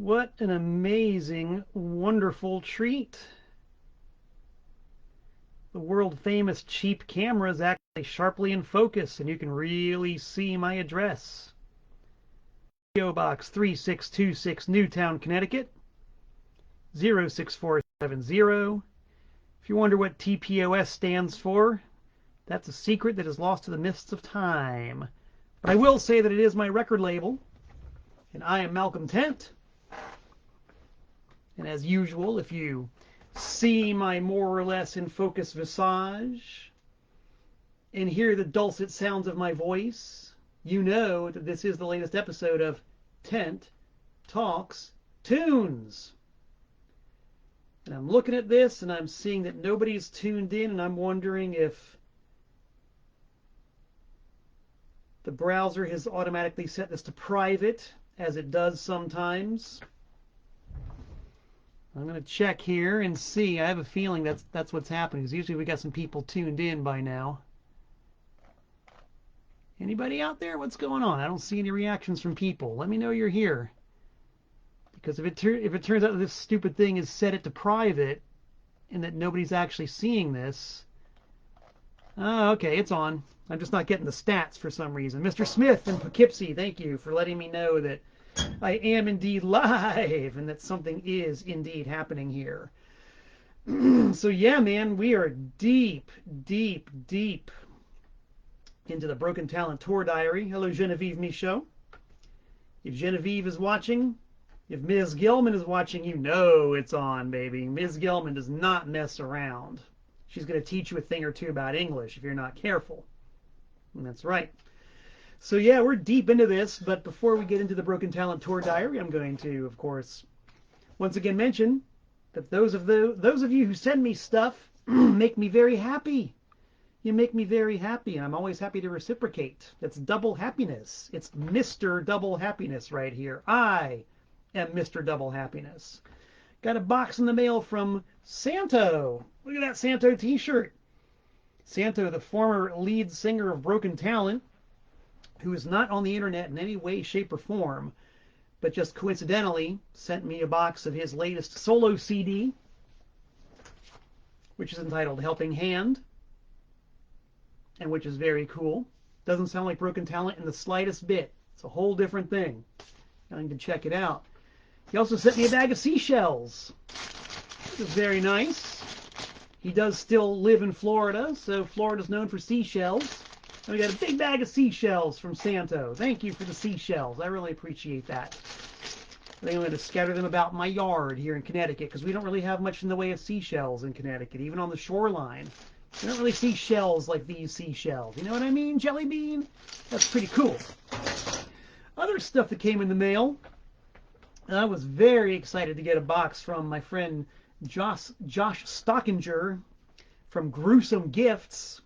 What an amazing, wonderful treat. The world famous cheap camera is actually sharply in focus, and you can really see my address. PO Box 3626, Newtown, Connecticut 06470. If you wonder what TPOS stands for, that's a secret that is lost to the mists of time. But I will say that it is my record label, and I am Malcolm Tent. And as usual, if you see my more or less in focus visage and hear the dulcet sounds of my voice, you know that this is the latest episode of Tent Talks Tunes. And I'm looking at this and I'm seeing that nobody's tuned in, and I'm wondering if the browser has automatically set this to private, as it does sometimes. I'm going to check here and see. I have a feeling that's what's happening, because usually we got some people tuned in by now. Anybody out there? What's going on? I don't see any reactions from people. Let me know you're here. Because if it turns out that this stupid thing is set it to private and that nobody's actually seeing this. Oh, okay, it's on. I'm just not getting the stats for some reason. Mr. Smith in Poughkeepsie, thank you for letting me know that I am indeed live and that something is indeed happening here. So yeah, man, we are deep, deep, deep into the Broken Talent Tour Diary. Hello, Genevieve Michaud. If Genevieve is watching, if Ms. Gilman is watching, you know it's on, baby. Ms. Gilman does not mess around. She's going to teach you a thing or two about English if you're not careful. And that's right. So yeah, we're deep into this, but before we get into the Broken Talent Tour Diary, I'm going to, of course, once again mention that those of you who send me stuff make me very happy. You make me very happy, and I'm always happy to reciprocate. It's double happiness. It's Mr. Double Happiness right here. I am Mr. Double Happiness. Got a box in the mail from Santo. Look at that Santo t-shirt. Santo, the former lead singer of Broken Talent, who is not on the internet in any way, shape, or form, but just coincidentally sent me a box of his latest solo CD, which is entitled Helping Hand, and which is very cool. Doesn't sound like Broken Talent in the slightest bit. It's a whole different thing. I need to check it out. He also sent me a bag of seashells, which is very nice. He does still live in Florida, so Florida's known for seashells. And we got a big bag of seashells from Santo. Thank you for the seashells. I really appreciate that. I think I'm going to scatter them about my yard here in Connecticut, because we don't really have much in the way of seashells in Connecticut, even on the shoreline. You don't really see shells like these seashells. You know what I mean, Jelly Bean? That's pretty cool. Other stuff that came in the mail. I was very excited to get a box from my friend Josh Stockinger from Gruesome Gifts.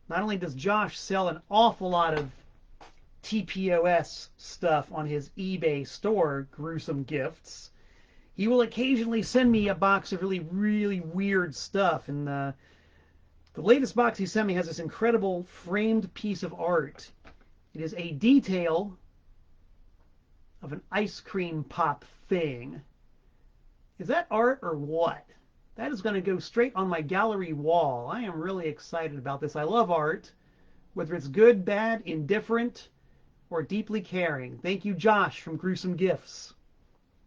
Not only does Josh sell an awful lot of TPOS stuff on his eBay store, Gruesome Gifts, he will occasionally send me a box of really, really weird stuff. And the latest box he sent me has this incredible framed piece of art. It is a detail of an ice cream pop thing. Is that art or what? That is going to go straight on my gallery wall. I am really excited about this. I love art, whether it's good, bad, indifferent, or deeply caring. Thank you, Josh from Gruesome Gifts.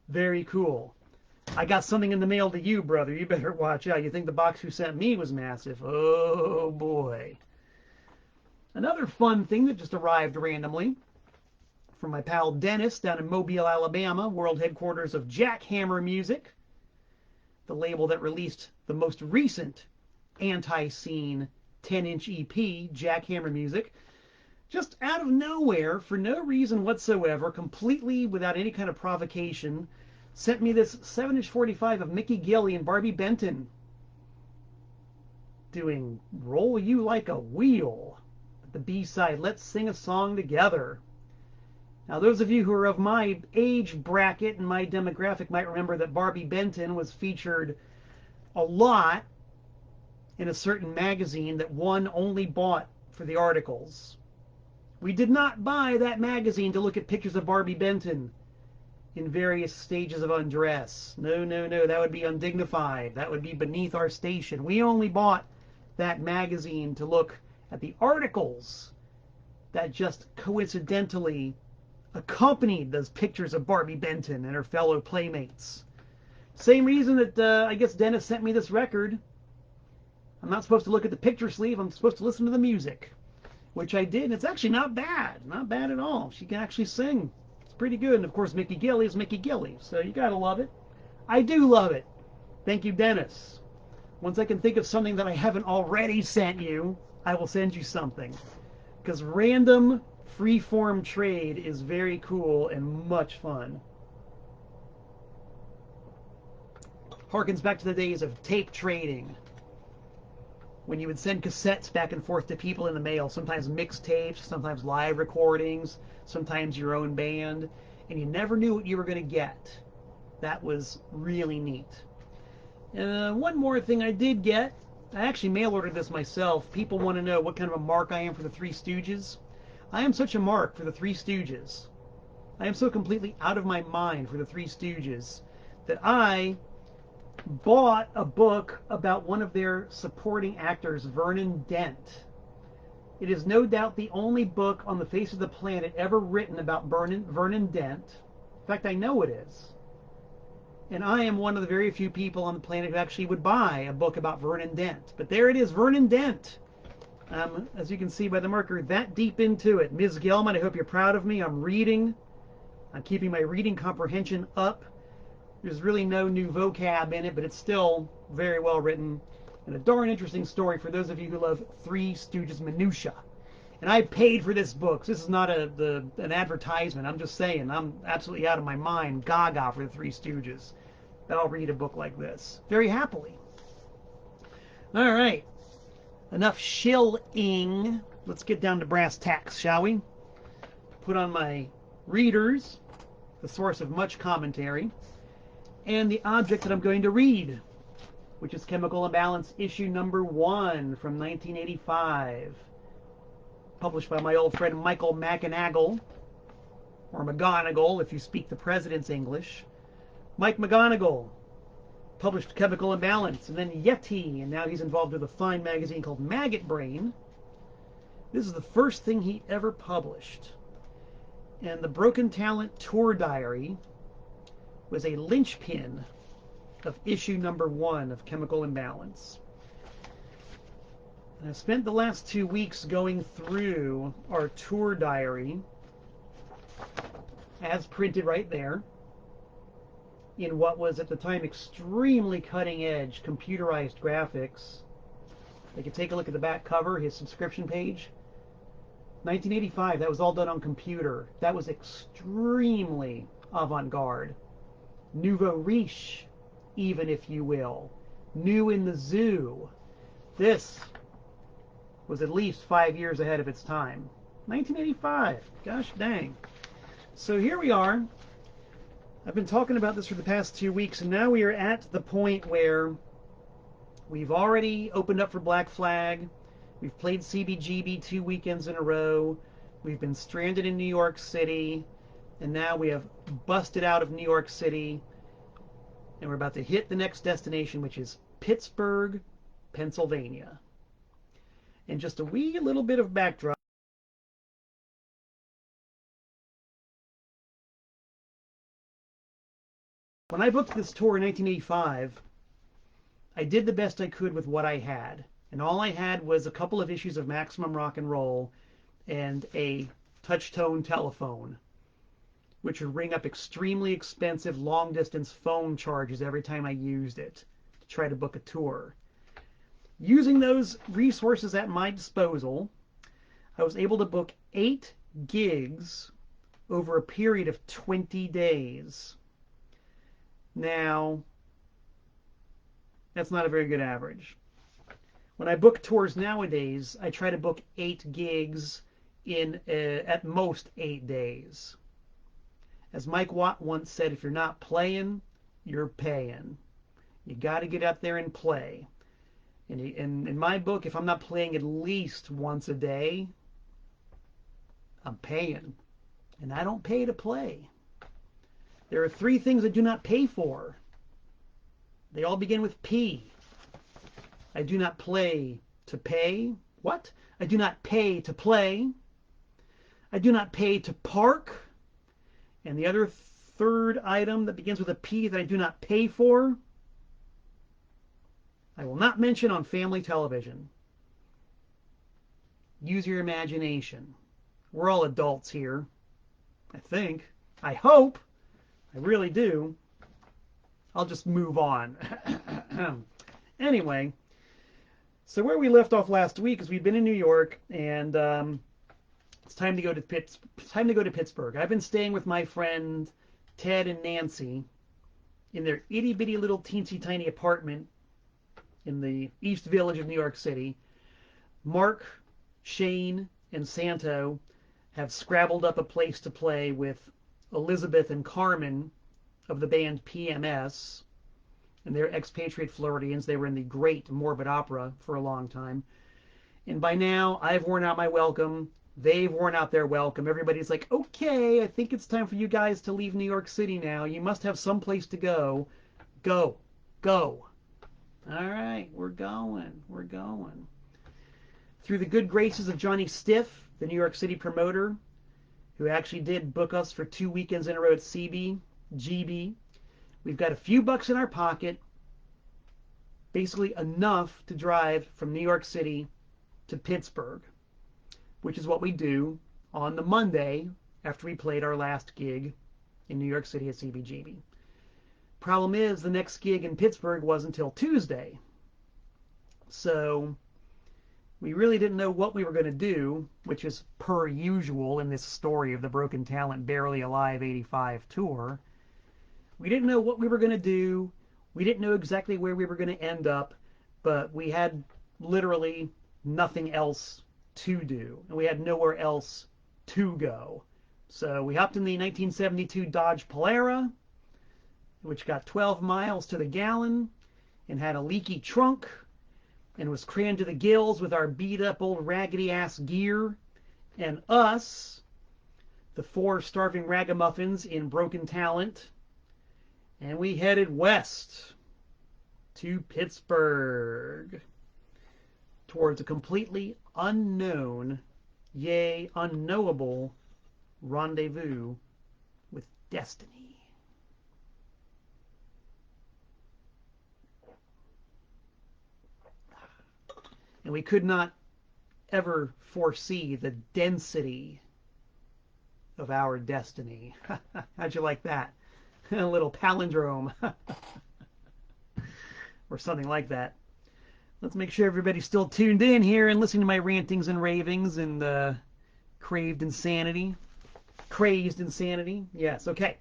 Very cool. I got something in the mail to you, brother. You better watch out. You think the box you sent me was massive? Oh, boy. Another fun thing that just arrived randomly from my pal Dennis down in Mobile, Alabama, world headquarters of Jackhammer Music, the label that released the most recent anti-scene 10-inch EP, Jackhammer Music. Just out of nowhere, for no reason whatsoever, completely without any kind of provocation, sent me this 7-inch 45 of Mickey Gilley and Barbie Benton doing Roll You Like a Wheel. At the B-side, Let's Sing a Song Together. Now, those of you who are of my age bracket and my demographic might remember that Barbie Benton was featured a lot in a certain magazine that one only bought for the articles. We did not buy that magazine to look at pictures of Barbie Benton. in various stages of undress. No, no, no, that would be undignified. That would be beneath our station. We only bought that magazine to look at the articles that just coincidentally accompanied those pictures of Barbie Benton and her fellow playmates. Same reason that I guess Dennis sent me this record. I'm not supposed to look at the picture sleeve. I'm supposed to listen to the music, which I did. And it's actually not bad. Not bad at all. She can actually sing. It's pretty good. And of course, Mickey Gilley is Mickey Gilley. So you got to love it. I do love it. Thank you, Dennis. Once I can think of something that I haven't already sent you, I will send you something. Because random free-form trade is very cool and much fun. Harkens back to the days of tape trading, when you would send cassettes back and forth to people in the mail, sometimes mixtapes, sometimes live recordings, sometimes your own band, and you never knew what you were going to get. That was really neat. One more thing I did get, I actually mail ordered this myself. People want to know what kind of a mark I am for the Three Stooges. I am such a mark for the Three Stooges. I am so completely out of my mind for the Three Stooges that I bought a book about one of their supporting actors, Vernon Dent. It is no doubt the only book on the face of the planet ever written about Vernon Dent. In fact, I know it is. And I am one of the very few people on the planet who actually would buy a book about Vernon Dent. But there it is, Vernon Dent. As you can see by the marker, that deep into it. Ms. Gelman, I hope you're proud of me. I'm reading. I'm keeping my reading comprehension up. There's really no new vocab in it, but it's still very well written. And a darn interesting story for those of you who love Three Stooges minutia. And I paid for this book. This is not an advertisement. I'm just saying, I'm absolutely out of my mind, gaga for the Three Stooges. That I'll read a book like this very happily. All right. Enough shilling. Let's get down to brass tacks, shall we? Put on my readers, the source of much commentary, and the object that I'm going to read, which is Chemical Imbalance, issue number 1 from 1985, published by my old friend Michael McGonigal, or McGonigal if you speak the president's English. Mike McGonigal published Chemical Imbalance, and then Yeti, and now he's involved with a fine magazine called Maggot Brain. This is the first thing he ever published. And the Broken Talent Tour Diary was a linchpin of issue number 1 of Chemical Imbalance. And I spent the last 2 weeks going through our tour diary, as printed right there, in what was at the time extremely cutting-edge computerized graphics. You can take a look at the back cover, his subscription page. 1985, that was all done on computer. That was extremely avant-garde. Nouveau riche, even, if you will. New in the zoo. This was at least 5 years ahead of its time. 1985. Gosh dang. So here we are. I've been talking about this for the past 2 weeks, and now we are at the point where we've already opened up for Black Flag. We've played CBGB 2 weekends in a row. We've been stranded in New York City, and now we have busted out of New York City, and we're about to hit the next destination, which is Pittsburgh, Pennsylvania. And just a wee little bit of backdrop. When I booked this tour in 1985, I did the best I could with what I had. And all I had was a couple of issues of Maximum Rock and Roll and a touch-tone telephone, which would ring up extremely expensive long-distance phone charges every time I used it to try to book a tour. Using those resources at my disposal, I was able to book 8 gigs over a period of 20 days. Now, that's not a very good average. When I book tours nowadays, I try to book 8 gigs in at most 8 days. As Mike Watt once said, if you're not playing, you're paying. You got to get up there and play. And in my book, if I'm not playing at least once a day, I'm paying. And I don't pay to play. There are 3 things I do not pay for. They all begin with P. I do not play to pay. What? I do not pay to play. I do not pay to park. And the other third item that begins with a P that I do not pay for, I will not mention on family television. Use your imagination. We're all adults here, I think. I hope. I really do. I'll just move on. Anyway, so where we left off last week is we'd been in New York, and it's time to go to Pittsburgh. I've been staying with my friend Ted and Nancy in their itty bitty little teensy tiny apartment in the East Village of New York City. Mark, Shane, and Santo have scrabbled up a place to play with Elizabeth and Carmen of the band PMS, and they're expatriate Floridians. They were in the Great Morbid Opera for a long time. And by now, I've worn out my welcome. They've worn out their welcome. Everybody's like, okay, I think it's time for you guys to leave New York City now. You must have some place to go. Go. Go. All right, we're going. We're going. Through the good graces of Johnny Stiff, the New York City promoter, who actually did book us for 2 weekends in a row at CBGB, we've got a few bucks in our pocket, basically enough to drive from New York City to Pittsburgh, which is what we do on the Monday after we played our last gig in New York City at CBGB. Problem is, the next gig in Pittsburgh was until Tuesday. So we really didn't know what we were going to do, which is per usual in this story of the Broken Talent Barely Alive 85 tour. We didn't know what we were going to do. We didn't know exactly where we were going to end up, but we had literally nothing else to do, and we had nowhere else to go. So we hopped in the 1972 Dodge Polara, which got 12 miles to the gallon and had a leaky trunk and was crammed to the gills with our beat-up old raggedy-ass gear, and us, the 4 starving ragamuffins in Broken Talent, and we headed west to Pittsburgh towards a completely unknown, yea, unknowable rendezvous with destiny. And we could not ever foresee the density of our destiny. How'd you like that? A little palindrome. Or something like that. Let's make sure everybody's still tuned in here and listening to my rantings and ravings and crazed insanity. Yes, okay.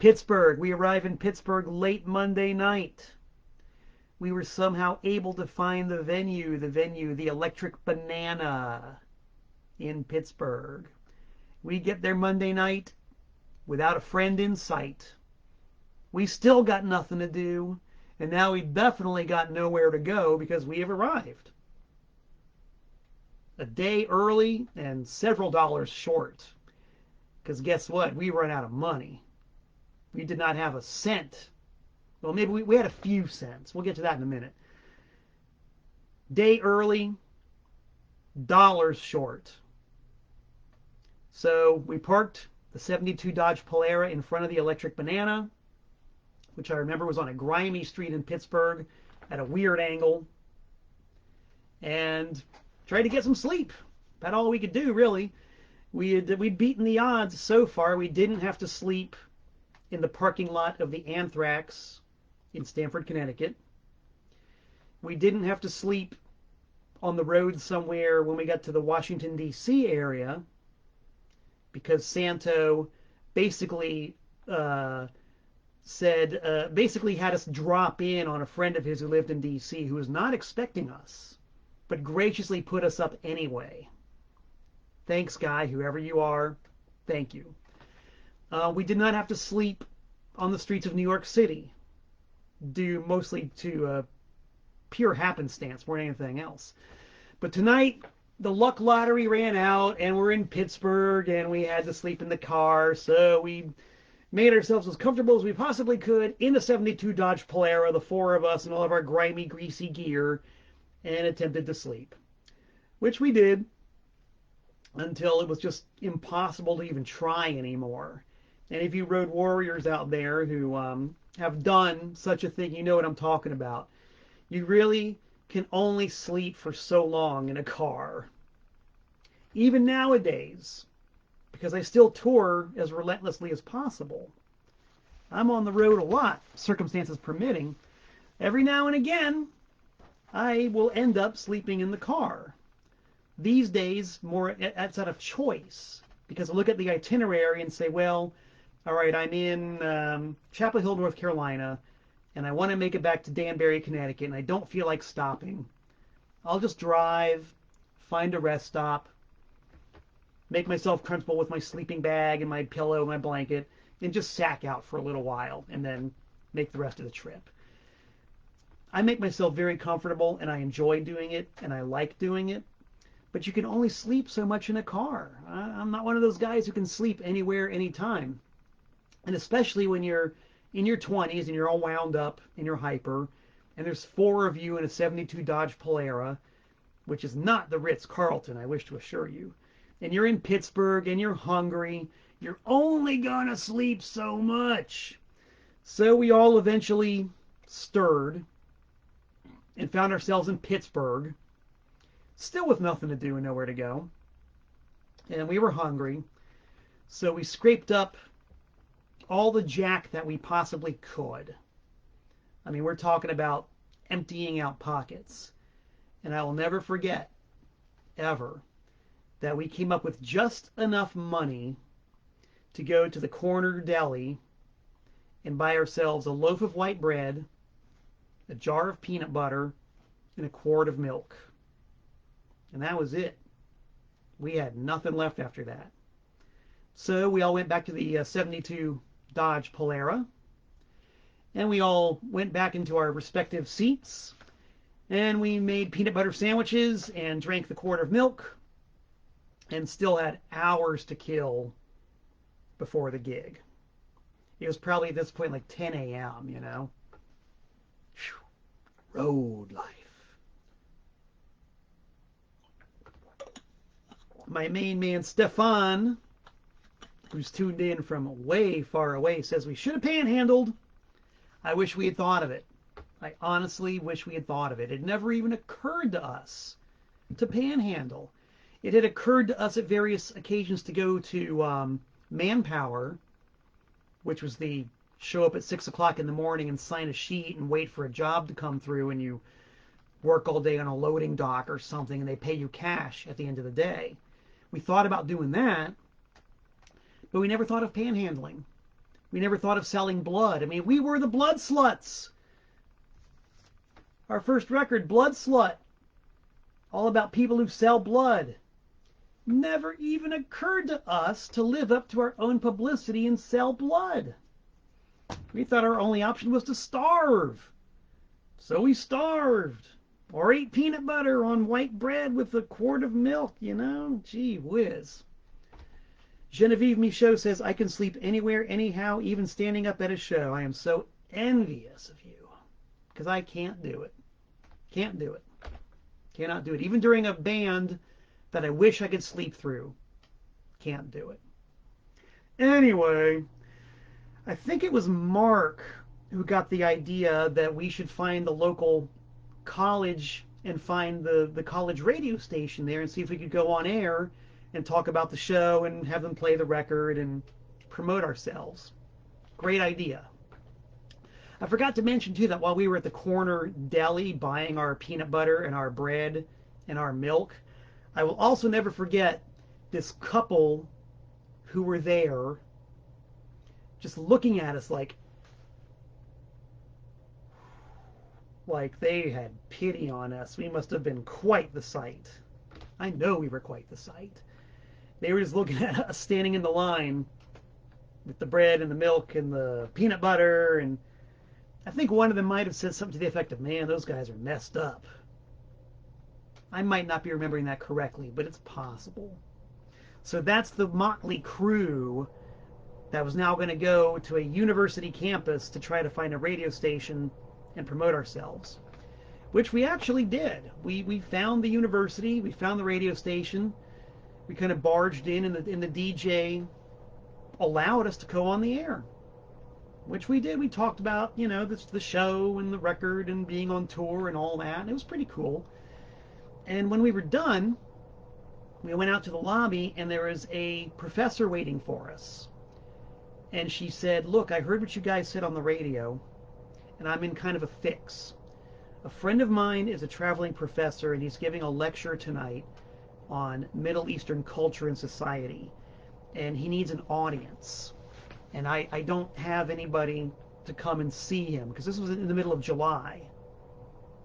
Pittsburgh. We arrive in Pittsburgh late Monday night. We were somehow able to find the venue, the Electric Banana in Pittsburgh. We get there Monday night without a friend in sight. We still got nothing to do, and now we definitely got nowhere to go because we have arrived. A day early and several dollars short. Because guess what? We ran out of money. We did not have a cent. Well, maybe we had a few cents. We'll get to that in a minute. Day early, dollars short. So we parked the 72 Dodge Polara in front of the Electric Banana, which I remember was on a grimy street in Pittsburgh at a weird angle, and tried to get some sleep. About all we could do, really. We'd beaten the odds so far. We didn't have to sleep in the parking lot of the Anthrax in Stamford, Connecticut. We didn't have to sleep on the road somewhere when we got to the Washington, D.C. area, because Santo basically basically had us drop in on a friend of his who lived in D.C. who was not expecting us, but graciously put us up anyway. Thanks, guy, whoever you are. Thank you. We did not have to sleep on the streets of New York City, due mostly to pure happenstance more than anything else. But tonight, the luck lottery ran out, and we're in Pittsburgh, and we had to sleep in the car, so we made ourselves as comfortable as we possibly could in the 72 Dodge Polara, the four of us in all of our grimy, greasy gear, and attempted to sleep, which we did until it was just impossible to even try anymore. And if you road warriors out there who have done such a thing, you know what I'm talking about. You really can only sleep for so long in a car. Even nowadays, because I still tour as relentlessly as possible. I'm on the road a lot, circumstances permitting. Every now and again, I will end up sleeping in the car. These days, more that's out of choice, because I look at the itinerary and say, well, all right, I'm in Chapel Hill, North Carolina, and I want to make it back to Danbury, Connecticut, and I don't feel like stopping. I'll just drive, find a rest stop, make myself comfortable with my sleeping bag and my pillow and my blanket, and just sack out for a little while, and then make the rest of the trip. I make myself very comfortable, and I enjoy doing it, and I like doing it, but you can only sleep so much in a car. I'm not one of those guys who can sleep anywhere, anytime. And especially when you're in your 20s and you're all wound up and you're hyper, and there's four of you in a 72 Dodge Polara, which is not the Ritz-Carlton, I wish to assure you, and you're in Pittsburgh and you're hungry, you're only gonna sleep so much. So we all eventually stirred and found ourselves in Pittsburgh, still with nothing to do and nowhere to go. And we were hungry, so we scraped up all the jack that we possibly could. I mean, we're talking about emptying out pockets. And I will never forget, ever, that we came up with just enough money to go to the corner deli and buy ourselves a loaf of white bread, a jar of peanut butter, and a quart of milk. And that was it. We had nothing left after that. So we all went back to the 72 Dodge Polara, and we all went back into our respective seats, and we made peanut butter sandwiches and drank the quart of milk, and still had hours to kill before the gig. It was probably at this point like 10 a.m., you know. Whew. Road life. My main man, Stefan, who's tuned in from way far away, says we should have panhandled. I wish we had thought of it. I honestly wish we had thought of it. It never even occurred to us to panhandle. It had occurred to us at various occasions to go to Manpower, which was the show up at 6 o'clock in the morning and sign a sheet and wait for a job to come through, and you work all day on a loading dock or something, and they pay you cash at the end of the day. We thought about doing that, but we never thought of panhandling. We never thought of selling blood. I mean, we were the blood sluts. Our first record, Blood Slut, all about people who sell blood. Never even occurred to us to live up to our own publicity and sell blood. We thought our only option was to starve. So we starved. Or ate peanut butter on white bread with a quart of milk, you know? Gee whiz. Genevieve Michaud says, I can sleep anywhere, anyhow, even standing up at a show. I am so envious of you. Because I can't do it. Can't do it. Cannot do it. Even during a band that I wish I could sleep through. Can't do it. Anyway, I think it was Mark who got the idea that we should find the local college and find the college radio station there and see if we could go on air and talk about the show and have them play the record and promote ourselves. Great idea. I forgot to mention, too, that while we were at the corner deli buying our peanut butter and our bread and our milk, I will also never forget this couple who were there just looking at us like they had pity on us. We must have been quite the sight. I know we were quite the sight. They were just looking at us standing in the line with the bread and the milk and the peanut butter, and I think one of them might have said something to the effect of, man, those guys are messed up. I might not be remembering that correctly, but it's possible. So that's the motley crew that was now going to go to a university campus to try to find a radio station and promote ourselves, which we actually did. We found the university, we found the radio station, we kind of barged in, and the DJ allowed us to go on the air, which we did. We talked about, you know, the show and the record and being on tour and all that, and it was pretty cool. And when we were done, we went out to the lobby, and there was a professor waiting for us. And she said, look, I heard what you guys said on the radio, and I'm in kind of a fix. A friend of mine is a traveling professor, and he's giving a lecture tonight on Middle Eastern culture and society, and he needs an audience. And I don't have anybody to come and see him, because this was in the middle of July.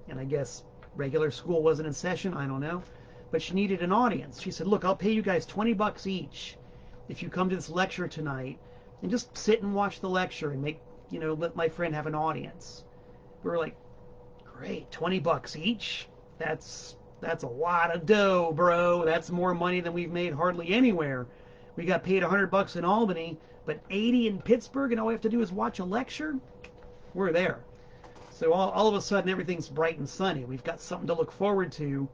And I guess regular school wasn't in session, I don't know. But she needed an audience. She said, look, I'll pay you guys $20 each if you come to this lecture tonight and just sit and watch the lecture and let my friend have an audience. We were like, great, $20 each? That's a lot of dough, bro. That's more money than we've made hardly anywhere. We got paid $100 in Albany, but 80 in Pittsburgh, and all we have to do is watch a lecture? We're there. So all of a sudden, everything's bright and sunny. We've got something to look forward to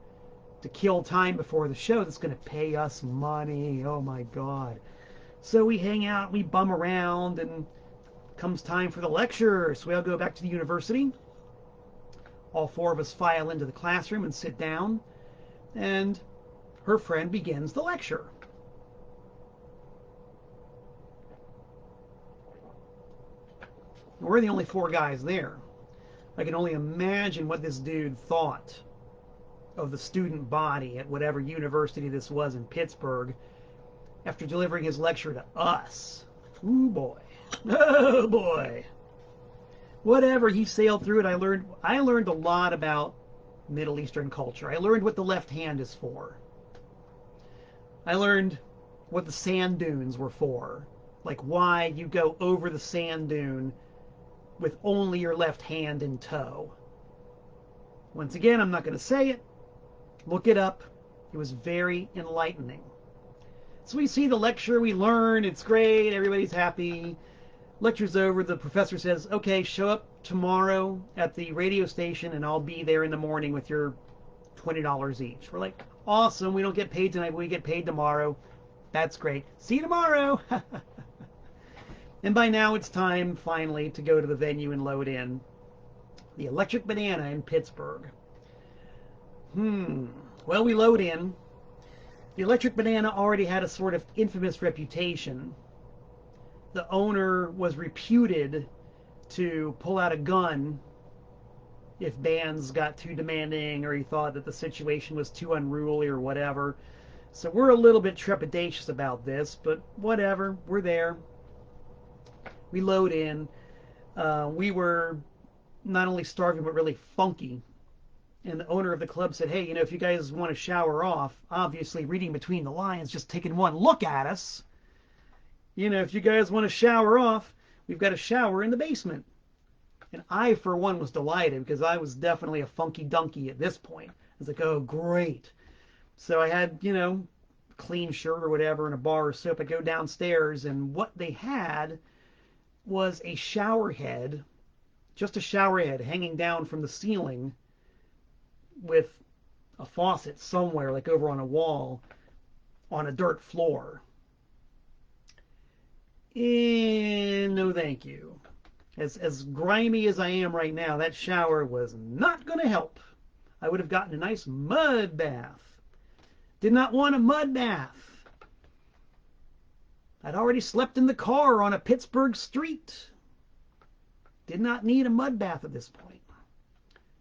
kill time before the show that's going to pay us money. Oh my God. So we hang out, we bum around, and comes time for the lecture. So we all go back to the university. All four of us file into the classroom and sit down, and her friend begins the lecture. We're the only four guys there. I can only imagine what this dude thought of the student body at whatever university this was in Pittsburgh after delivering his lecture to us. Ooh boy. Oh boy. Whatever, he sailed through it. I learned a lot about Middle Eastern culture. I learned what the left hand is for. I learned what the sand dunes were for. Like why you go over the sand dune with only your left hand in tow. Once again, I'm not going to say it. Look it up. It was very enlightening. So we see the lecture, we learn, it's great, everybody's happy. Lecture's over, the professor says, okay, show up tomorrow at the radio station and I'll be there in the morning with your $20 each. We're like, awesome, we don't get paid tonight, but we get paid tomorrow. That's great. See you tomorrow. And by now it's time, finally, to go to the venue and load in. The Electric Banana in Pittsburgh. Well, we load in. The Electric Banana already had a sort of infamous reputation. The owner was reputed to pull out a gun if bands got too demanding or he thought that the situation was too unruly or whatever. So we're a little bit trepidatious about this, but whatever, we're there. We load in. We were not only starving, but really funky. And the owner of the club said, hey, if you guys want to shower off, obviously reading between the lines, just taking one look at us, if you guys want to shower off, we've got a shower in the basement. And I, for one, was delighted because I was definitely a funky donkey at this point. I was like, oh, great. So I had, clean shirt or whatever and a bar of soap. I go downstairs, and what they had was a shower head, just a shower head hanging down from the ceiling with a faucet somewhere, like over on a wall, on a dirt floor. And no thank you. As grimy as I am right now, that shower was not going to help. I would have gotten a nice mud bath. Did not want a mud bath. I'd already slept in the car on a Pittsburgh street. Did not need a mud bath at this point.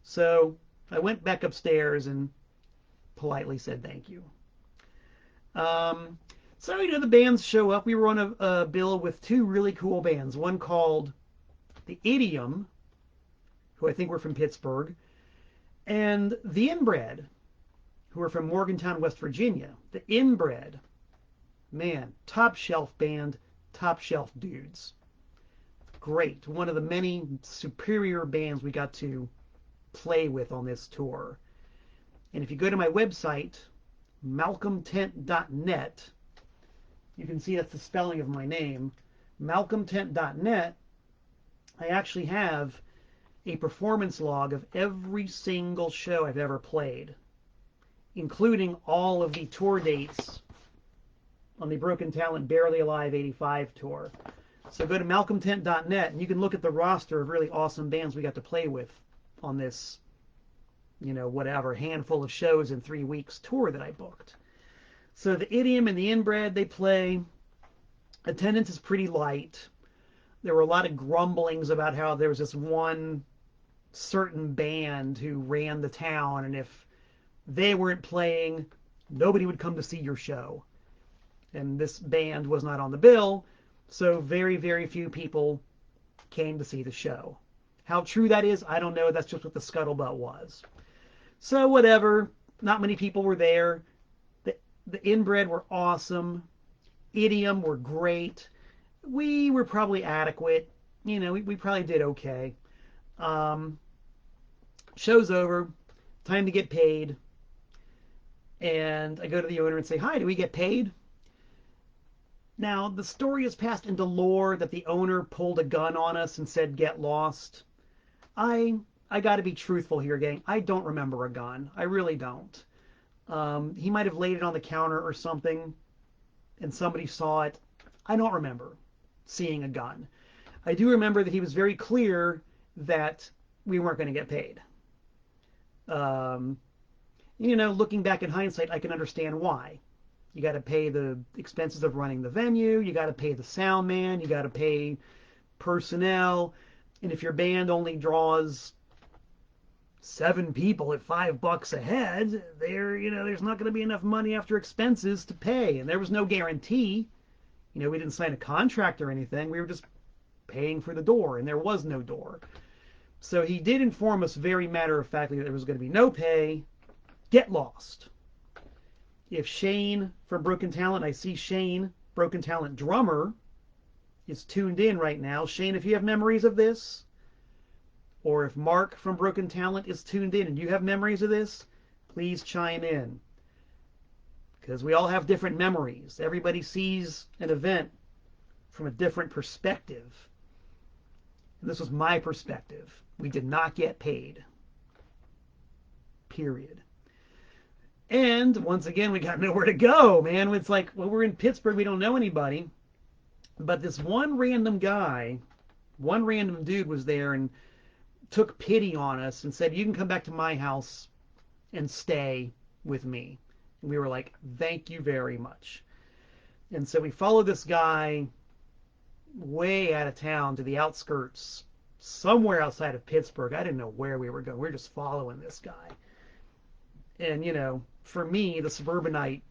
So I went back upstairs and politely said thank you. So, the bands show up. We were on a bill with two really cool bands. One called The Idiom, who I think were from Pittsburgh, and The Inbred, who are from Morgantown, West Virginia. The Inbred, man, top shelf band, top shelf dudes. Great. One of the many superior bands we got to play with on this tour. And if you go to my website, malcolmtent.net, you can see that's the spelling of my name. malcolmtent.net, I actually have a performance log of every single show I've ever played, including all of the tour dates on the Broken Talent Barely Alive 85 tour. So go to malcolmtent.net and you can look at the roster of really awesome bands we got to play with on this, whatever, handful of shows in 3 weeks tour that I booked. So the Idiom and the Inbred, they play. Attendance is pretty light. There were a lot of grumblings about how there was this one certain band who ran the town, and if they weren't playing, nobody would come to see your show. And this band was not on the bill, so very, very few people came to see the show. How true that is, I don't know. That's just what the scuttlebutt was. So whatever, not many people were there. The Inbred were awesome. Idiom were great. We were probably adequate. We probably did okay. Show's over. Time to get paid. And I go to the owner and say, "Hi, do we get paid?" Now, the story has passed into lore that the owner pulled a gun on us and said, "Get lost." I got to be truthful here, gang. I don't remember a gun. I really don't. He might have laid it on the counter or something, and somebody saw it. I don't remember seeing a gun. I do remember that he was very clear that we weren't going to get paid. Looking back in hindsight, I can understand why. You got to pay the expenses of running the venue. You got to pay the sound man. You got to pay personnel. And if your band only draws 7 people at $5 a head, there's not going to be enough money after expenses to pay. And there was no guarantee. We didn't sign a contract or anything. We were just paying for the door, and there was no door. So he did inform us very matter-of-factly that there was going to be no pay. Get lost. If Shane from Broken Talent, I see Shane, Broken Talent drummer, is tuned in right now. Shane, if you have memories of this, or if Mark from Broken Talent is tuned in and you have memories of this, please chime in. Because we all have different memories. Everybody sees an event from a different perspective. And this was my perspective. We did not get paid. Period. And once again, we got nowhere to go, man. It's like, well, we're in Pittsburgh. We don't know anybody. But this one random guy, one random dude was there and took pity on us and said, "You can come back to my house and stay with me." And we were like, "Thank you very much." And so we followed this guy way out of town to the outskirts, somewhere outside of Pittsburgh. I didn't know where we were going. We were just following this guy. And, for me, the suburbanite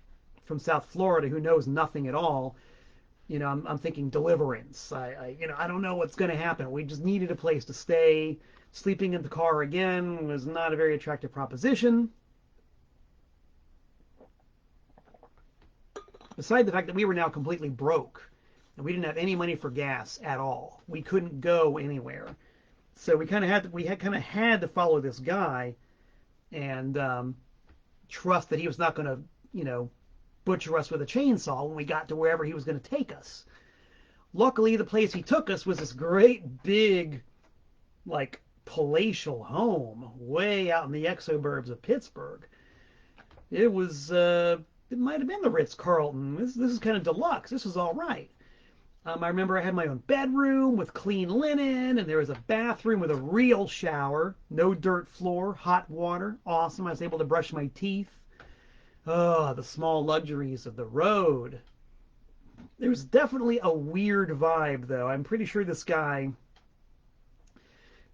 from South Florida who knows nothing at all, I'm thinking deliverance. I don't know what's going to happen. We just needed a place to stay. Sleeping in the car again was not a very attractive proposition. Beside the fact that we were now completely broke and we didn't have any money for gas at all. We couldn't go anywhere. So we kind of had to follow this guy and trust that he was not going to, butcher us with a chainsaw when we got to wherever he was going to take us. Luckily, the place he took us was this great big, palatial home way out in the exoburbs of Pittsburgh. It was, it might have been the Ritz-Carlton. This is kind of deluxe. This was all right. I remember I had my own bedroom with clean linen, and there was a bathroom with a real shower, no dirt floor, hot water, awesome. I was able to brush my teeth. Oh, the small luxuries of the road. There was definitely a weird vibe, though. I'm pretty sure this guy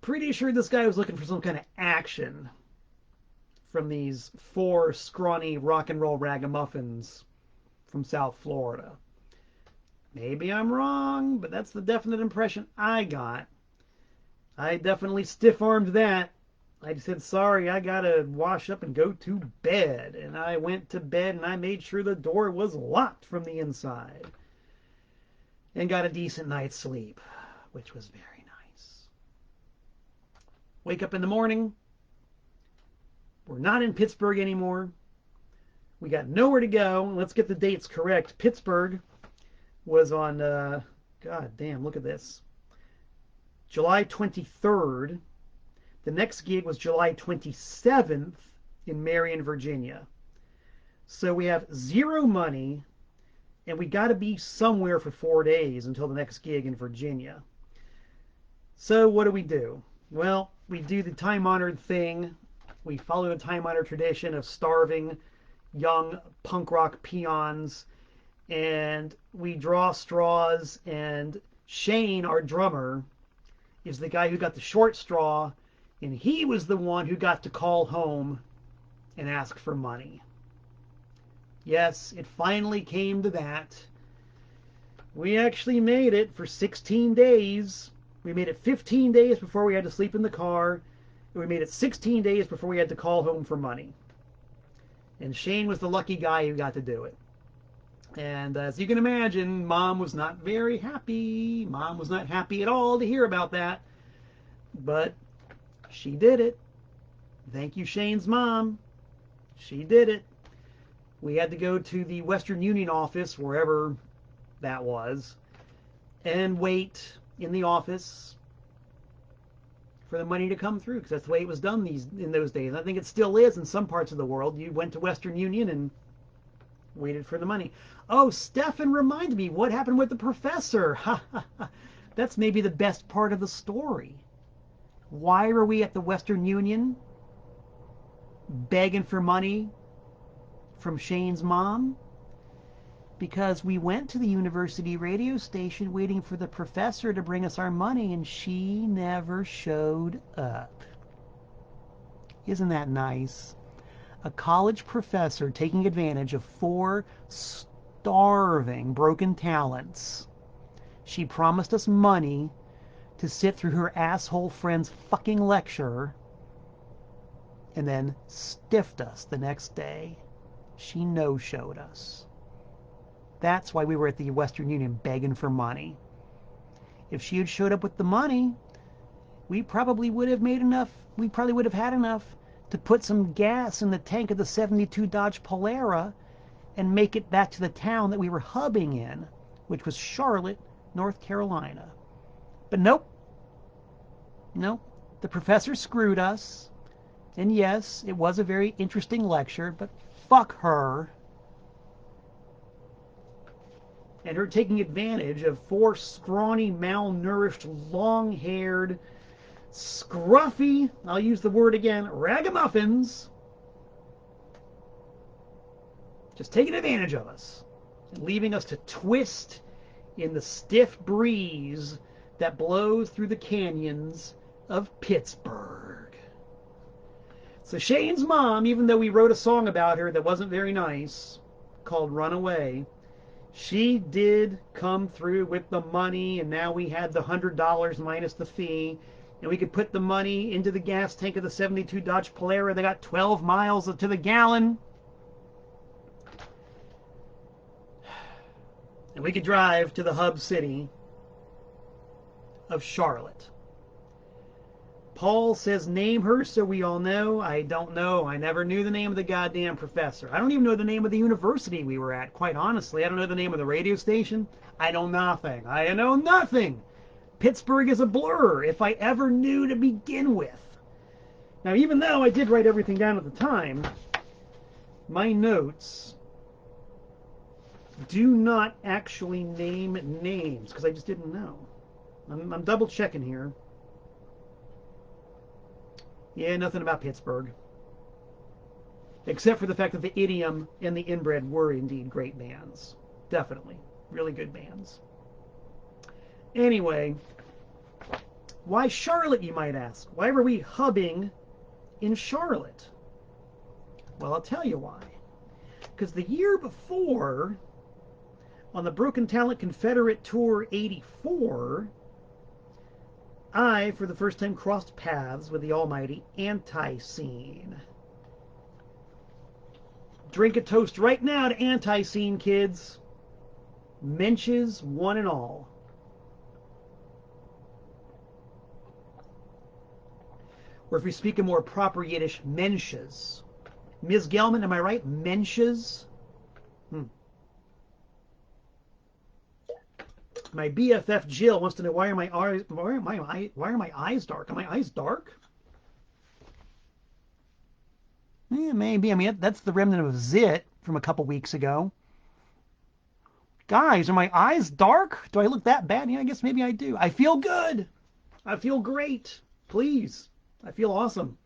was looking for some kind of action from these 4 scrawny rock and roll ragamuffins from South Florida. Maybe I'm wrong, but that's the definite impression I got. I definitely stiff-armed that. I said, "Sorry, I gotta wash up and go to bed." And I went to bed and I made sure the door was locked from the inside. And got a decent night's sleep, which was very nice. Wake up in the morning. We're not in Pittsburgh anymore. We got nowhere to go. Let's get the dates correct. Pittsburgh was on God damn, look at this. July 23rd. The next gig was July 27th in Marion, Virginia. So we have zero money, and we got to be somewhere for 4 days until the next gig in Virginia. So what do? Well, we do the time-honored thing. We follow the time-honored tradition of starving young punk rock peons, and we draw straws, and Shane, our drummer, is the guy who got the short straw, and he was the one who got to call home and ask for money. Yes, it finally came to that. We actually made it for 16 days. We made it 15 days before we had to sleep in the car. And we made it 16 days before we had to call home for money. And Shane was the lucky guy who got to do it. And as you can imagine, Mom was not very happy. Mom was not happy at all to hear about that. But she did it. Thank you, Shane's mom. She did it. We had to go to the Western Union office, wherever that was, and wait in the office for the money to come through, because that's the way it was done in those days. I think it still is in some parts of the world. You went to Western Union and waited for the money. Oh, Stefan reminded me, what happened with the professor? That's maybe the best part of the story. Why were we at the Western Union begging for money from Shane's mom? Because we went to the university radio station waiting for the professor to bring us our money, and she never showed up. Isn't that nice? A college professor taking advantage of 4 starving broken talents. She promised us money to sit through her asshole friend's fucking lecture, and then stiffed us the next day. She no-showed us. That's why we were at the Western Union begging for money. If she had showed up with the money, we probably would have made enough. We probably would have had enough to put some gas in the tank of the 72 Dodge Polara and make it back to the town that we were hubbing in, which was Charlotte, North Carolina. But nope. Nope. The professor screwed us. And yes, it was a very interesting lecture, but fuck her. And her taking advantage of 4 scrawny, malnourished, long-haired, scruffy, I'll use the word again, ragamuffins, just taking advantage of us and leaving us to twist in the stiff breeze that blows through the canyons of Pittsburgh. So Shane's mom, even though we wrote a song about her that wasn't very nice, called Runaway, she did come through with the money, and now we had the $100 minus the fee, and we could put the money into the gas tank of the 72 Dodge Polara. They got 12 miles to the gallon. And we could drive to the hub city of Charlotte. Paul says name her so we all know. I don't know. I never knew the name of the goddamn professor. I don't even know the name of the university we were at, quite honestly. I don't know the name of the radio station. I know nothing. I know nothing. Pittsburgh is a blur, if I ever knew to begin with. Now, even though I did write everything down at the time, my notes do not actually name names, because I just didn't know. I'm double checking here. Yeah, nothing about Pittsburgh. Except for the fact that the Idiom and the Inbred were indeed great bands. Definitely. Really good bands. Anyway, why Charlotte, you might ask? Why were we hubbing in Charlotte? Well, I'll tell you why. Because the year before, on the Broken Talent Confederate Tour 84, I, for the first time, crossed paths with the almighty Anti-Scene. Drink a toast right now to Anti-Scene, kids. Menches, one and all. Or if we speak a more proper Yiddish, Menches. Ms. Gelman, am I right? Menches? My BFF Jill wants to know why are my eyes dark? Are my eyes dark? Yeah, maybe. I mean, that's the remnant of zit from a couple weeks ago. Guys, are my eyes dark? Do I look that bad? Yeah, I guess maybe I do. I feel good. I feel great. Please. I feel awesome.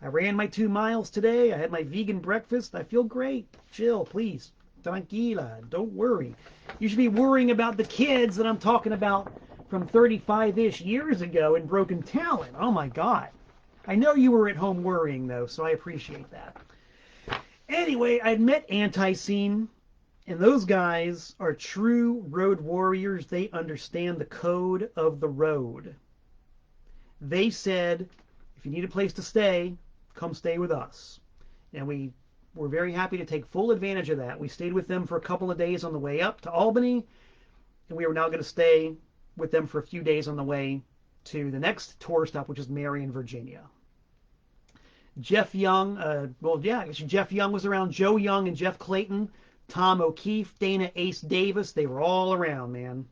I ran my 2 miles today. I had my vegan breakfast. I feel great. Jill, please. Tranquila. Don't worry. You should be worrying about the kids that I'm talking about from 35-ish years ago in Broken Talent. Oh my God. I know you were at home worrying though, so I appreciate that. Anyway, I'd met Anti-Scene, and those guys are true road warriors. They understand the code of the road. They said, if you need a place to stay, come stay with us. And we were very happy to take full advantage of that. We stayed with them for a couple of days on the way up to Albany, and we were now going to stay with them for a few days on the way to the next tour stop, which is Marion, Virginia. Jeff Young, Jeff Young was around. Joe Young and Jeff Clayton, Tom O'Keefe, Dana Ace Davis, they were all around, man.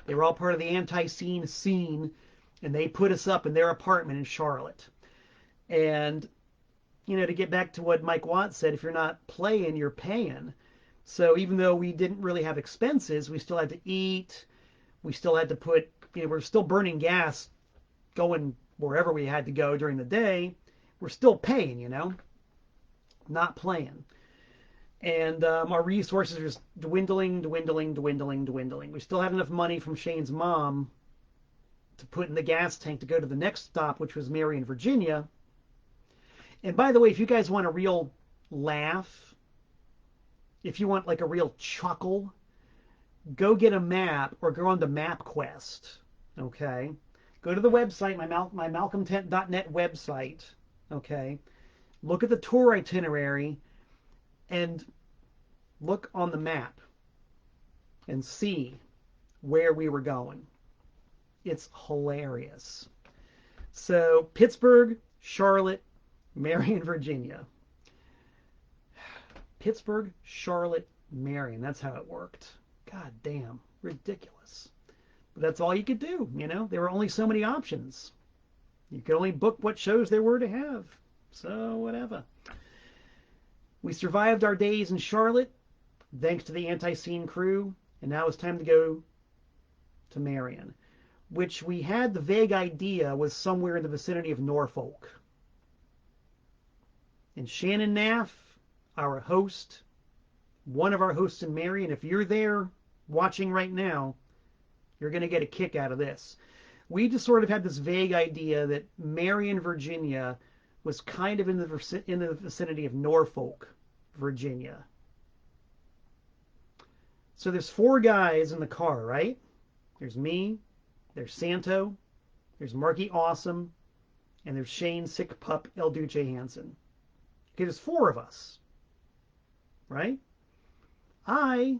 They were all part of the Anti-Scene scene, and they put us up in their apartment in Charlotte. And, you know, to get back to what Mike Watts said, if you're not playing, you're paying. So even though we didn't really have expenses, we still had to eat. We still had to put, you know, we're still burning gas going wherever we had to go during the day. We're still paying, you know, not playing. And our resources are just dwindling. We still had enough money from Shane's mom to put in the gas tank to go to the next stop, which was Marion, Virginia. And by the way, if you guys want a real laugh, if you want like a real chuckle, go get a map or go on to MapQuest, okay? Go to the website, my malcolmtent.net website, okay? Look at the tour itinerary and look on the map and see where we were going. It's hilarious. So Pittsburgh, Charlotte, Marion, Virginia. Pittsburgh, Charlotte, Marion. That's how it worked. God damn, ridiculous. But that's all you could do, you know? There were only so many options. You could only book what shows there were to have. So whatever. We survived our days in Charlotte, thanks to the Anti-Scene crew, and now it's time to go to Marion, which we had the vague idea was somewhere in the vicinity of Norfolk. And Shannon Naff, our host, one of our hosts in Marion, if you're there watching right now, you're going to get a kick out of this. We just sort of had this vague idea that Marion, Virginia was kind of in the vicinity of Norfolk, Virginia. So there's 4 guys in the car, right? There's me, there's Santo, there's Marky Awesome, and there's Shane Sick Pup El Duce Hansen. Okay, there's 4 of us, right? I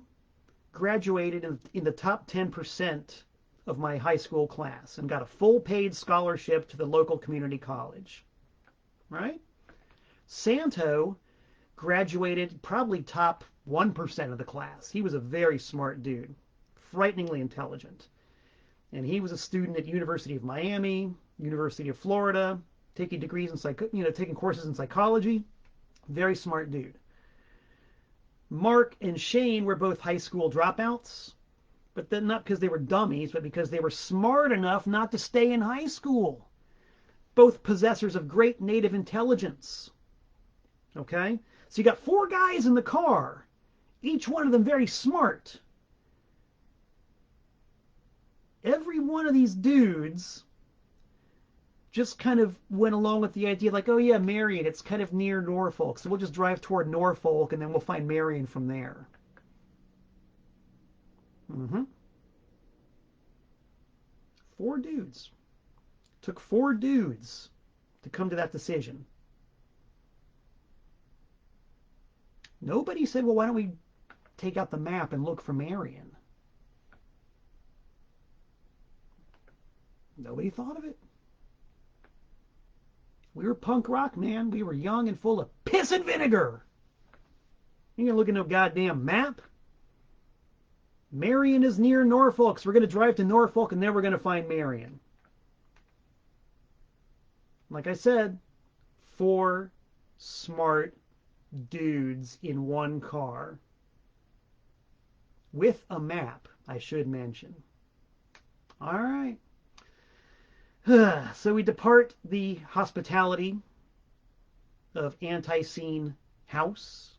graduated in the top 10% of my high school class and got a full paid scholarship to the local community college, right? Santo graduated probably top 1% of the class. He was a very smart dude, frighteningly intelligent. And he was a student at University of Miami, University of Florida, taking degrees in taking courses in psychology. Very smart dude. Mark and Shane were both high school dropouts, but then not because they were dummies, but because they were smart enough not to stay in high school. Both possessors of great native intelligence. Okay? So you got 4 guys in the car, each one of them very smart. Every one of these dudes just kind of went along with the idea like, oh yeah, Marion, it's kind of near Norfolk, so we'll just drive toward Norfolk and then we'll find Marion from there. 4 dudes. Took 4 dudes to come to that decision. Nobody said, well, why don't we take out the map and look for Marion? Nobody thought of it. We were punk rock, man. We were young and full of piss and vinegar. You ain't gonna look at no goddamn map. Marion is near Norfolk, so we're going to drive to Norfolk and then we're going to find Marion. Like I said, 4 smart dudes in one car. With a map, I should mention. All right. So we depart the hospitality of Anti-Scene House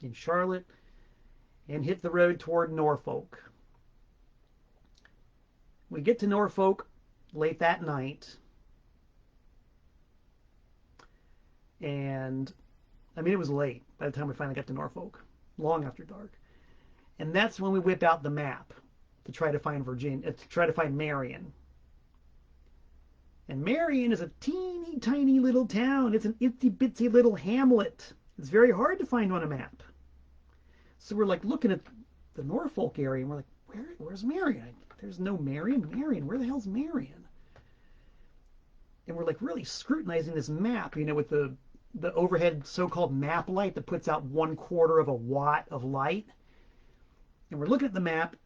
in Charlotte and hit the road toward Norfolk. We get to Norfolk late that night. And, I mean, it was late by the time we finally got to Norfolk. Long after dark. And that's when we whip out the map to try to find Marion. And Marion is a teeny tiny little town. It's an itsy bitsy little hamlet. It's very hard to find on a map. So we're like looking at the Norfolk area and we're like, where's Marion? There's no Marion. Marion, where the hell's Marion? And we're like really scrutinizing this map, you know, with the overhead so-called map light that puts out 1/4 of a watt of light. And we're looking at the map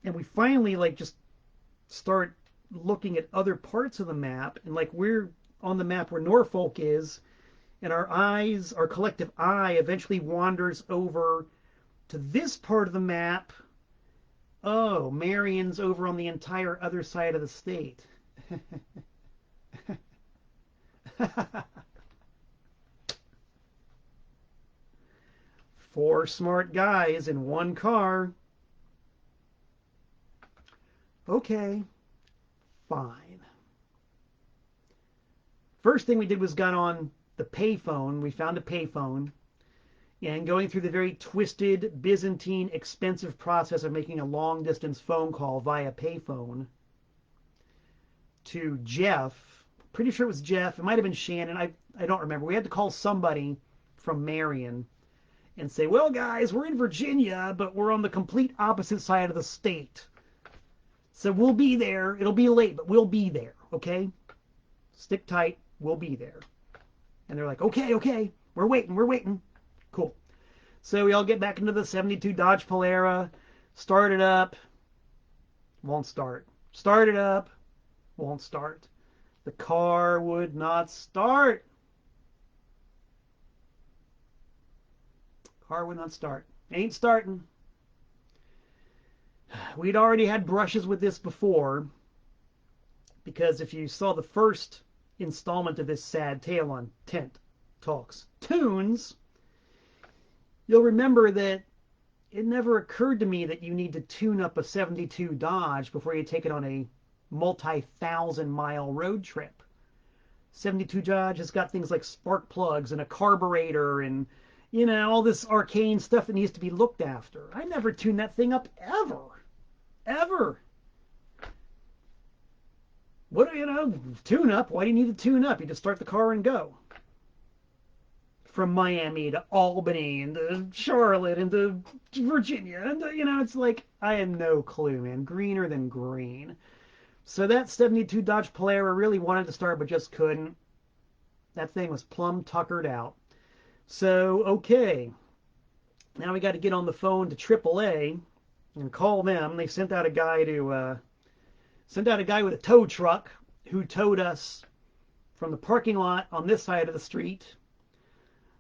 and we finally like just start looking at other parts of the map, and like we're on the map where Norfolk is, and our collective eye eventually wanders over to this part of the map. Oh, Marion's over on the entire other side of the state. 4 smart guys in one car. Okay, fine. First thing we did was got on the payphone. We found a payphone, and going through the very twisted, Byzantine, expensive process of making a long-distance phone call via payphone to Jeff. Pretty sure it was Jeff. It might have been Shannon. I don't remember. We had to call somebody from Marion and say, well, guys, we're in Virginia, but we're on the complete opposite side of the state. So we'll be there. It'll be late, but we'll be there, okay? Stick tight. We'll be there. And they're like, okay. We're waiting. Cool. So we all get back into the 72 Dodge Polara, start it up, won't start. Start it up, won't start. The car would not start. Car would not start. Ain't starting. We'd already had brushes with this before, because if you saw the first installment of this sad tale on Tent Talks Tunes, you'll remember that it never occurred to me that you need to tune up a 72 Dodge before you take it on a multi-thousand-mile road trip. 72 Dodge has got things like spark plugs and a carburetor and, you know, all this arcane stuff that needs to be looked after. I never tuned that thing up ever. What do you know? Tune up? Why do you need to tune up? You just start the car and go. From Miami to Albany and to Charlotte and to Virginia. And, you know, it's like, I had no clue, man. Greener than green. So that 72 Dodge Polara really wanted to start but just couldn't. That thing was plumb tuckered out. So, okay. Now we got to get on the phone to AAA and call them. They sent out a guy with a tow truck who towed us from the parking lot on this side of the street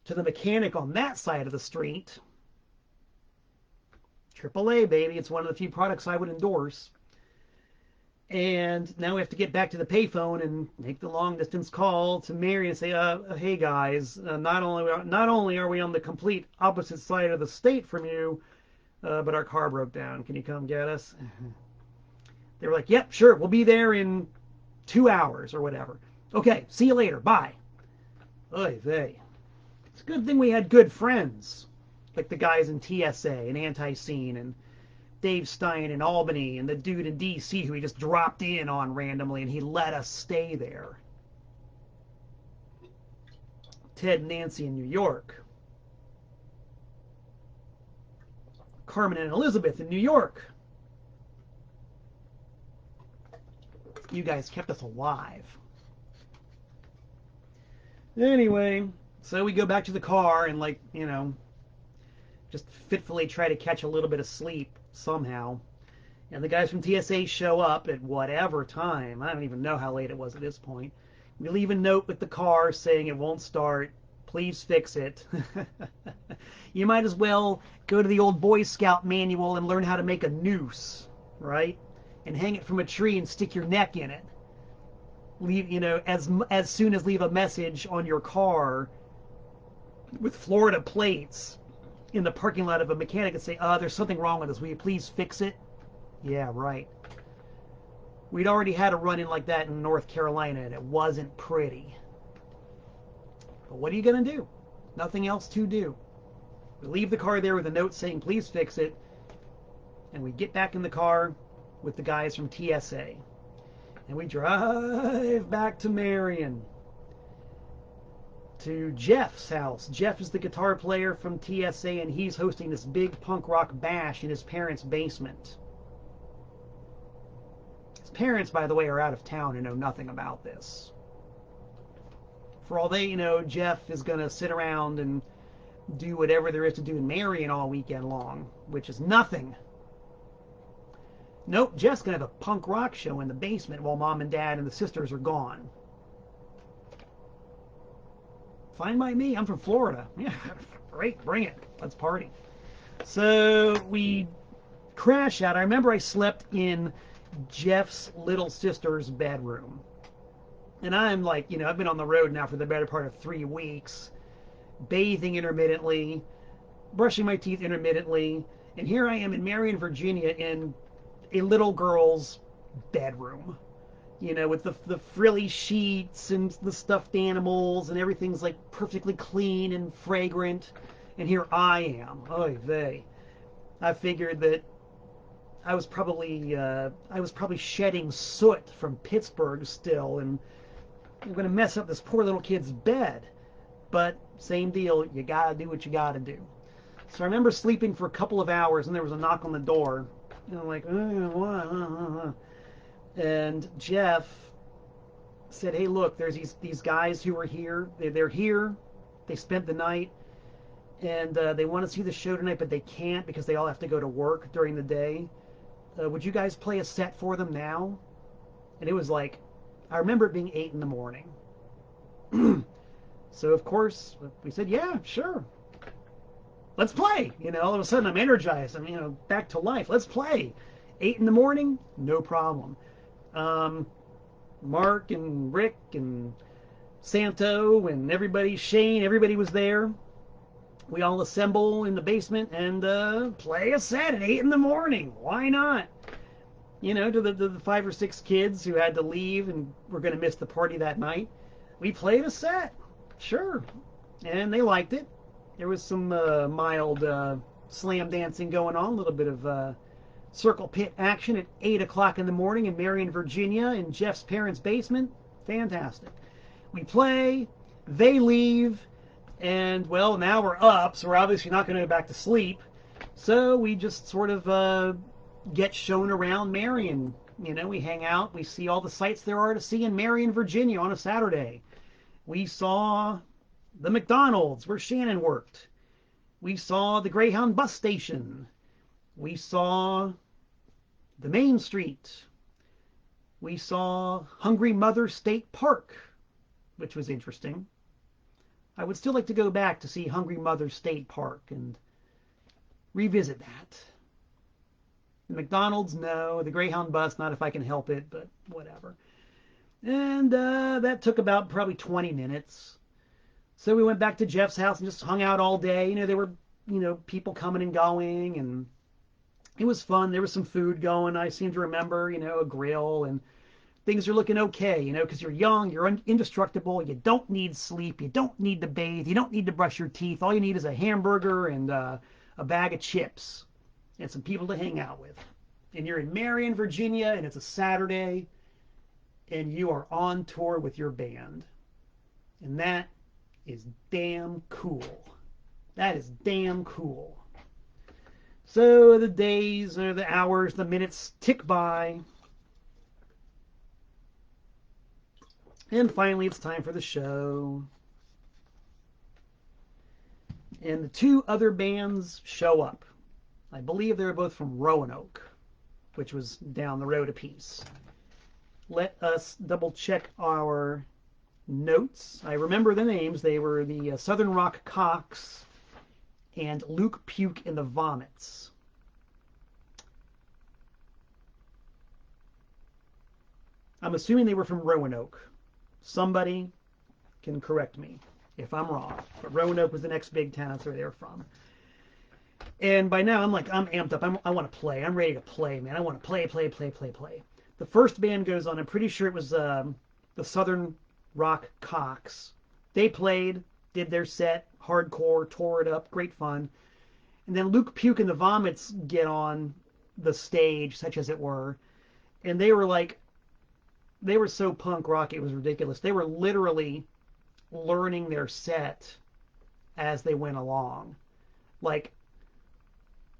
to the mechanic on that side of the street. AAA, baby. It's one of the few products I would endorse. And now we have to get back to the payphone and make the long distance call to Mary and say, hey guys, not only are we on the complete opposite side of the state from you, but our car broke down. Can you come get us? They were like, yep, sure. We'll be there in 2 hours or whatever. Okay, see you later. Bye. Oy vey. It's a good thing we had good friends, like the guys in TSA and Anti-Scene and Dave Stein in Albany and the dude in D.C. who he just dropped in on randomly and he let us stay there. Ted and Nancy in New York. Carmen and Elizabeth in New York. You guys kept us alive. Anyway, so we go back to the car and, like, you know, just fitfully try to catch a little bit of sleep somehow. And the guys from TSA show up at whatever time. I don't even know how late it was at this point. We leave a note with the car saying it won't start. Please fix it. You might as well go to the old Boy Scout manual and learn how to make a noose, right? And hang it from a tree and stick your neck in it. Leave, as soon as leave a message on your car with Florida plates in the parking lot of a mechanic and say, there's something wrong with this. Will you please fix it? Yeah, right. We'd already had a run-in like that in North Carolina, and it wasn't pretty. But what are you going to do? Nothing else to do. We leave the car there with a note saying, please fix it. And we get back in the car with the guys from TSA. And we drive back to Marion, to Jeff's house. Jeff is the guitar player from TSA, and he's hosting this big punk rock bash in his parents' basement. His parents, by the way, are out of town and know nothing about this. For all they know, Jeff is going to sit around and do whatever there is to do in Marion all weekend long, which is nothing. Nope, Jeff's going to have a punk rock show in the basement while Mom and Dad and the sisters are gone. Fine by me. I'm from Florida. Yeah, great. Bring it. Let's party. So we crash out. I remember I slept in Jeff's little sister's bedroom. And I'm like, I've been on the road now for the better part of 3 weeks, bathing intermittently, brushing my teeth intermittentently. And here I am in Marion, Virginia, in a little girl's bedroom, with the frilly sheets and the stuffed animals, and everything's like perfectly clean and fragrant. And here I am. Oy vey. I figured that I was probably shedding soot from Pittsburgh still, and I'm going to mess up this poor little kid's bed. But same deal. You got to do what you got to do. So I remember sleeping for a couple of hours, and there was a knock on the door. And I'm like, what? And Jeff said, hey, look, there's these guys who are here. They're here. They spent the night, and they want to see the show tonight, but they can't because they all have to go to work during the day. Would you guys play a set for them now? And it was like, I remember it being 8 in the morning. So, of course, we said, yeah, sure. Let's play. All of a sudden I'm energized. I'm, back to life. Let's play. 8 in the morning, no problem. Mark and Rick and Santo and everybody, Shane, everybody was there. We all assemble in the basement and play a set at 8 in the morning. Why not? To the 5 or 6 kids who had to leave and were going to miss the party that night, we played a set. Sure. And they liked it. There was some mild slam dancing going on, a little bit of circle pit action at 8 o'clock in the morning in Marion, Virginia, in Jeff's parents' basement. Fantastic. We play, they leave, and, well, now we're up, so we're obviously not going to go back to sleep. So we just sort of get shown around Marion. We hang out, we see all the sights there are to see in Marion, Virginia on a Saturday. We saw the McDonald's where Shannon worked. We saw the Greyhound bus station. We saw the Main Street. We saw Hungry Mother State Park, which was interesting. I would still like to go back to see Hungry Mother State Park and revisit that. The McDonald's, no. The Greyhound bus, not if I can help it, but whatever. And that took about probably 20 minutes. So we went back to Jeff's house and just hung out all day. There were, people coming and going, and it was fun. There was some food going. I seem to remember, a grill, and things are looking okay, because you're young, you're indestructible, you don't need sleep, you don't need to bathe, you don't need to brush your teeth. All you need is a hamburger and a bag of chips and some people to hang out with. And you're in Marion, Virginia, and it's a Saturday, and you are on tour with your band. And that is damn cool. That is damn cool. So the days or the hours, the minutes tick by. And finally it's time for the show. And the 2 other bands show up. I believe they were both from Roanoke, which was down the road a piece. Let us double check our notes. I remember the names. They were the Southern Rock Cocks and Luke Puke and the Vomits. I'm assuming they were from Roanoke. Somebody can correct me if I'm wrong. But Roanoke was the next big town. That's where they were from. And by now, I'm amped up. I want to play. I'm ready to play, man. I want to play. The first band goes on. I'm pretty sure it was the Southern Rock Cocks. They played, did their set, hardcore, tore it up, great fun. And then Luke Puke and the Vomits get on the stage, such as it were. And they were so punk rock, it was ridiculous. They were literally learning their set as they went along. Like,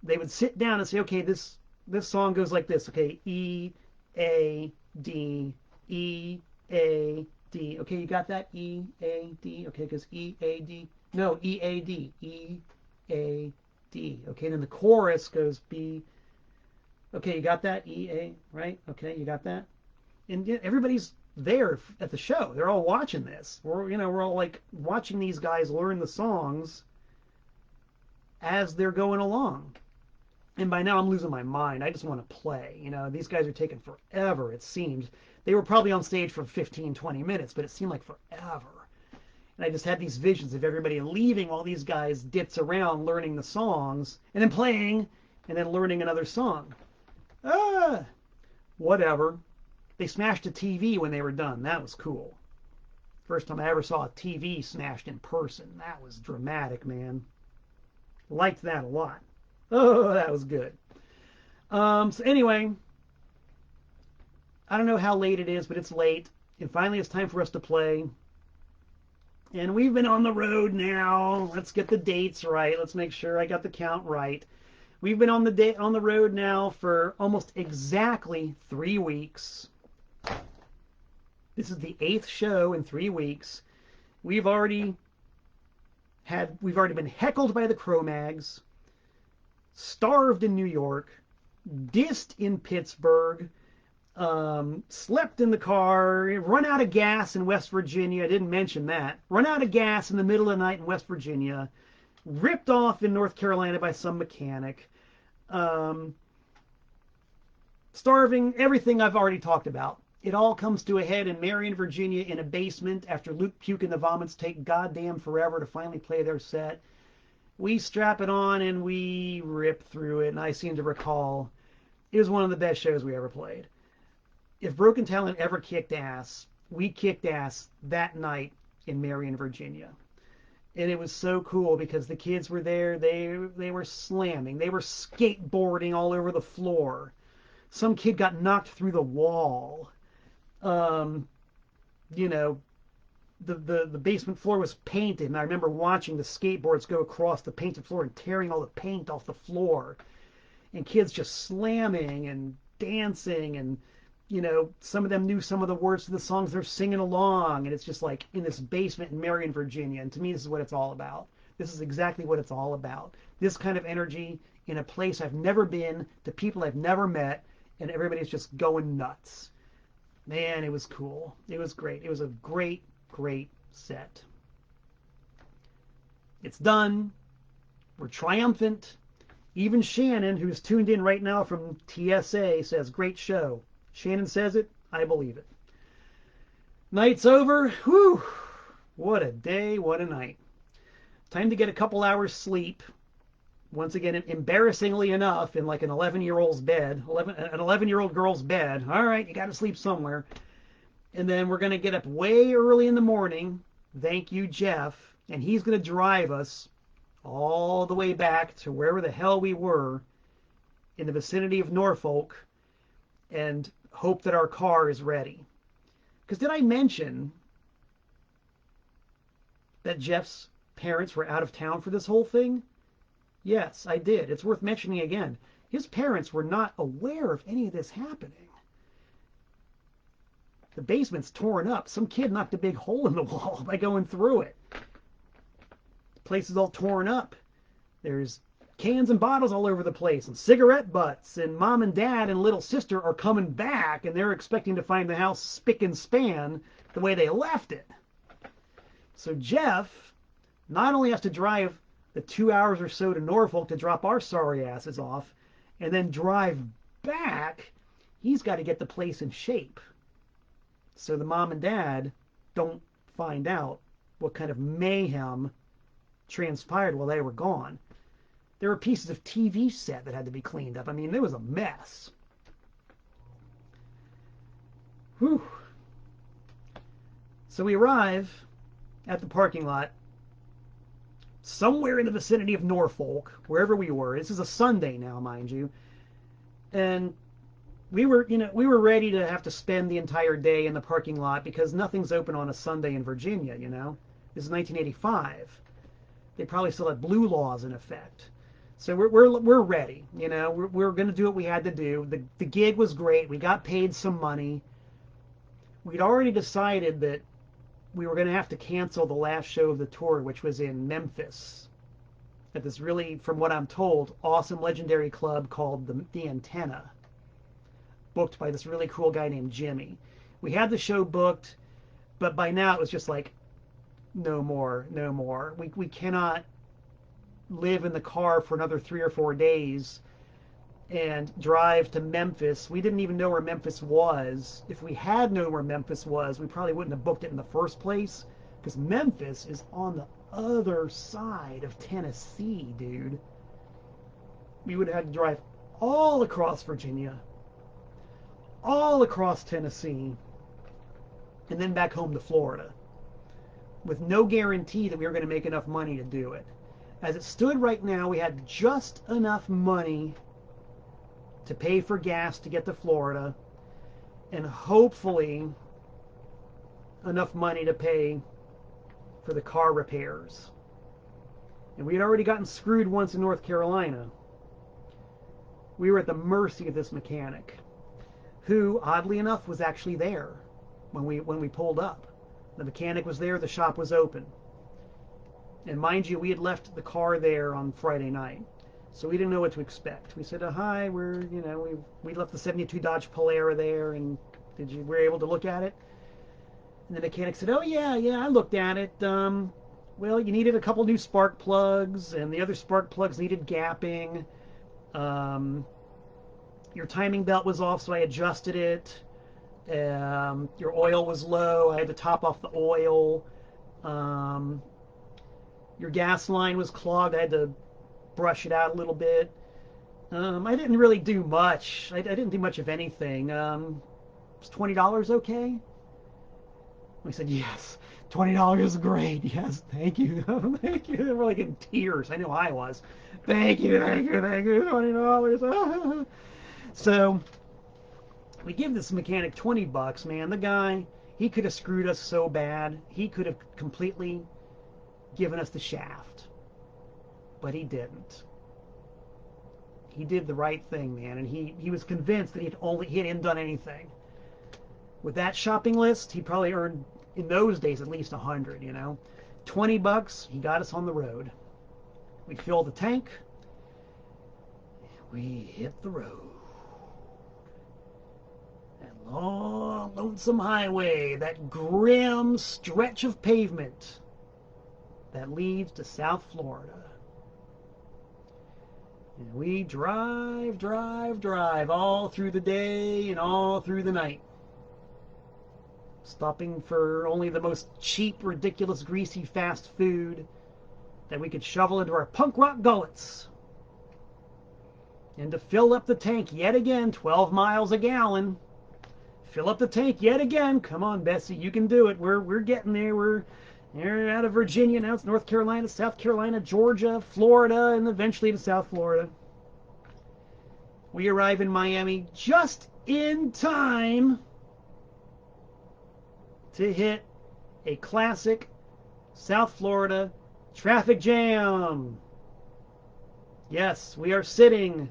they would sit down and say, okay, this song goes like this. Okay, E, A, D, E, A, D. Okay, you got that? E, A, D. Okay, because E, A, D. No, E, A, D. E, A, D. Okay, then the chorus goes B. Okay, you got that? E, A, right? Okay, you got that? And everybody's there at the show. They're all watching this. We're all like watching these guys learn the songs as they're going along. And by now I'm losing my mind. I just want to play. These guys are taking forever, it seems. They were probably on stage for 15, 20 minutes, but it seemed like forever. And I just had these visions of everybody leaving while these guys ditz around learning the songs, and then playing, and then learning another song. Whatever. They smashed a TV when they were done. That was cool. First time I ever saw a TV smashed in person. That was dramatic, man. Liked that a lot. Oh, that was good. So anyway, I don't know how late it is, but it's late. And finally it's time for us to play. And we've been on the road now. Let's get the dates right. Let's make sure I got the count right. We've been on the road now for almost exactly 3 weeks. This is the 8th show in 3 weeks. We've already been heckled by the Cro-Mags, starved in New York, dissed in Pittsburgh, slept in the car, run out of gas in West Virginia. I didn't mention that. Run out of gas in the middle of the night in West Virginia, ripped off in North Carolina by some mechanic, starving, everything I've already talked about. It all comes to a head in Marion, Virginia, in a basement after Luke Puke and the Vomits take goddamn forever to finally play their set. We strap it on and we rip through it, and I seem to recall it was one of the best shows we ever played. If Broken Talent ever kicked ass, we kicked ass that night in Marion, Virginia. And it was so cool because the kids were there. They were slamming. They were skateboarding all over the floor. Some kid got knocked through the wall. The basement floor was painted, and I remember watching the skateboards go across the painted floor and tearing all the paint off the floor. And kids just slamming and dancing, and some of them knew some of the words to the songs they're singing along, and it's just like in this basement in Marion, Virginia. And to me, this is what it's all about. This is exactly what it's all about. This kind of energy in a place I've never been, to people I've never met, and everybody's just going nuts. Man, it was cool. It was great. It was a great, great set. It's done. We're triumphant. Even Shannon, who's tuned in right now from TSA, says, great show. Shannon says it, I believe it. Night's over. Whew. What a day, what a night. Time to get a couple hours sleep. Once again, embarrassingly enough, in like an 11-year-old's bed, an 11-year-old girl's bed. All right, you got to sleep somewhere. And then we're going to get up way early in the morning. Thank you, Jeff. And he's going to drive us all the way back to wherever the hell we were in the vicinity of Norfolk, and hope that our car is ready. Because did I mention that Jeff's parents were out of town for this whole thing? Yes, I did. It's worth mentioning again. His parents were not aware of any of this happening. The basement's torn up. Some kid knocked a big hole in the wall by going through it. The place is all torn up. There's cans and bottles all over the place and cigarette butts, and mom and dad and little sister are coming back and they're expecting to find the house spick and span the way they left it. So Jeff not only has to drive the 2 hours or so to Norfolk to drop our sorry asses off and then drive back, he's got to get the place in shape so the mom and dad don't find out what kind of mayhem transpired while they were gone. There were pieces of TV set that had to be cleaned up. I mean, it was a mess. Whew. So we arrive at the parking lot somewhere in the vicinity of Norfolk, wherever we were. This is a Sunday now, mind you. And we were ready to have to spend the entire day in the parking lot because nothing's open on a Sunday in Virginia, you know. This is 1985. They probably still had blue laws in effect. So we're ready, you know. We're going to do what we had to do. The gig was great. We got paid some money. We'd already decided that we were going to have to cancel the last show of the tour, which was in Memphis, at this really, from what I'm told, awesome legendary club called the Antenna, booked by this really cool guy named Jimmy. We had the show booked, but by now it was just like, no more, no more. We cannot live in the car for another 3 or 4 days and drive to Memphis. We didn't even know where Memphis was. If we had known where Memphis was, we probably wouldn't have booked it in the first place, because Memphis is on the other side of Tennessee, dude. We would have had to drive all across Virginia, all across Tennessee, and then back home to Florida, with no guarantee that we were going to make enough money to do it. As it stood right now, we had just enough money to pay for gas to get to Florida, and hopefully enough money to pay for the car repairs. And we had already gotten screwed once in North Carolina. We were at the mercy of this mechanic, who, oddly enough, was actually there when we pulled up. The mechanic was there, the shop was open. And mind you, we had left the car there on Friday night, so we didn't know what to expect. We said, hi, we left the 72 Dodge Polara there, and were you able to look at it? And the mechanic said, oh yeah, I looked at it. Well, you needed a couple new spark plugs, and the other spark plugs needed gapping. Your timing belt was off, so I adjusted it. Your oil was low, I had to top off the oil. Your gas line was clogged, I had to brush it out a little bit. I didn't really do much. I didn't do much of anything. Was $20 okay? We said, yes, $20 is great. Yes, thank you. Thank you. We're like in tears. I know I was. Thank you, $20. So we give this mechanic $20, man. The guy, he could have screwed us so bad. He could have completely given us the shaft. But he didn't. He did the right thing, man, and he was convinced that he hadn't done anything. With that shopping list, he probably earned, in those days, at least 100, you know. $20, he got us on the road. We filled the tank. We hit the road. That long, lonesome highway, that grim stretch of pavement that leads to South Florida. And we drive all through the day and all through the night. Stopping for only the most cheap, ridiculous, greasy fast food that we could shovel into our punk rock gullets. And to fill up the tank yet again, 12 miles a gallon. Fill up the tank yet again. Come on, Bessie, you can do it. We're getting there. We're out of Virginia, now it's North Carolina, South Carolina, Georgia, Florida, and eventually to South Florida. We arrive in Miami just in time to hit a classic South Florida traffic jam. Yes, we are sitting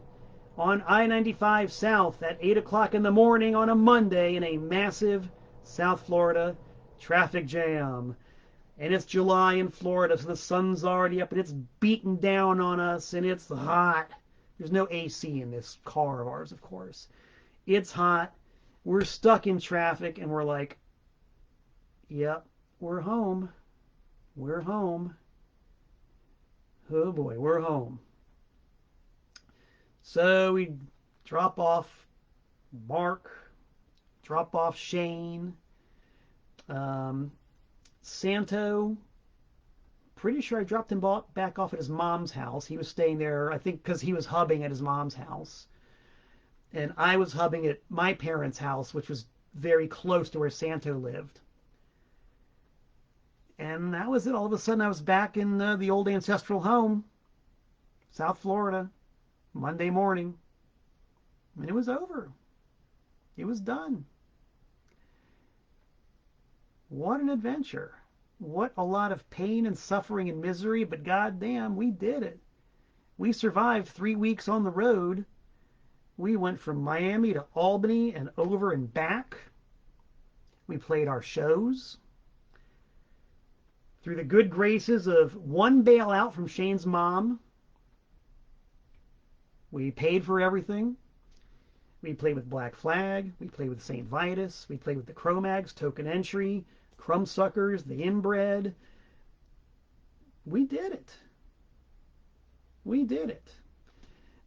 on I-95 South at 8 o'clock in the morning on a Monday in a massive South Florida traffic jam. And it's July in Florida, so the sun's already up and it's beating down on us and it's hot. There's no AC in this car of ours, of course. It's hot. We're stuck in traffic and we're like, yep, we're home. We're home. Oh boy, we're home. So we drop off Mark, drop off Shane, Santo. Pretty sure I dropped him back off at his mom's house. He was staying there, I think, because he was hubbing at his mom's house. And I was hubbing at my parents' house, which was very close to where Santo lived. And that was it. All of a sudden, I was back in the old ancestral home, South Florida, Monday morning. And it was over. It was done. What an adventure. What a lot of pain and suffering and misery, but goddamn, we did it. We survived 3 weeks on the road. We went from Miami to Albany and over and back. We played our shows. Through the good graces of one bailout from Shane's mom, we paid for everything. We played with Black Flag. We played with St. Vitus. We played with the Cro-Mags, Token Entry, Crumbsuckers, the Inbred. We did it. We did it.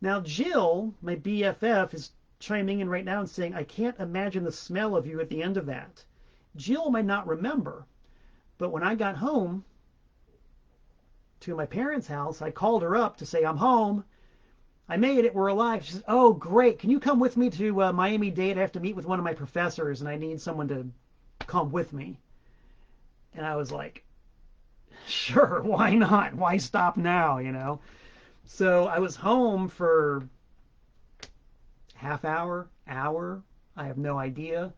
Now, Jill, my BFF, is chiming in right now and saying, I can't imagine the smell of you at the end of that. Jill might not remember, but when I got home to my parents' house, I called her up to say, I'm home. I made it. We're alive. She says, oh, great. Can you come with me to Miami-Dade? I have to meet with one of my professors, and I need someone to come with me. And I was like, sure, why not? Why stop now, you know? So I was home for half hour, hour. I have no idea.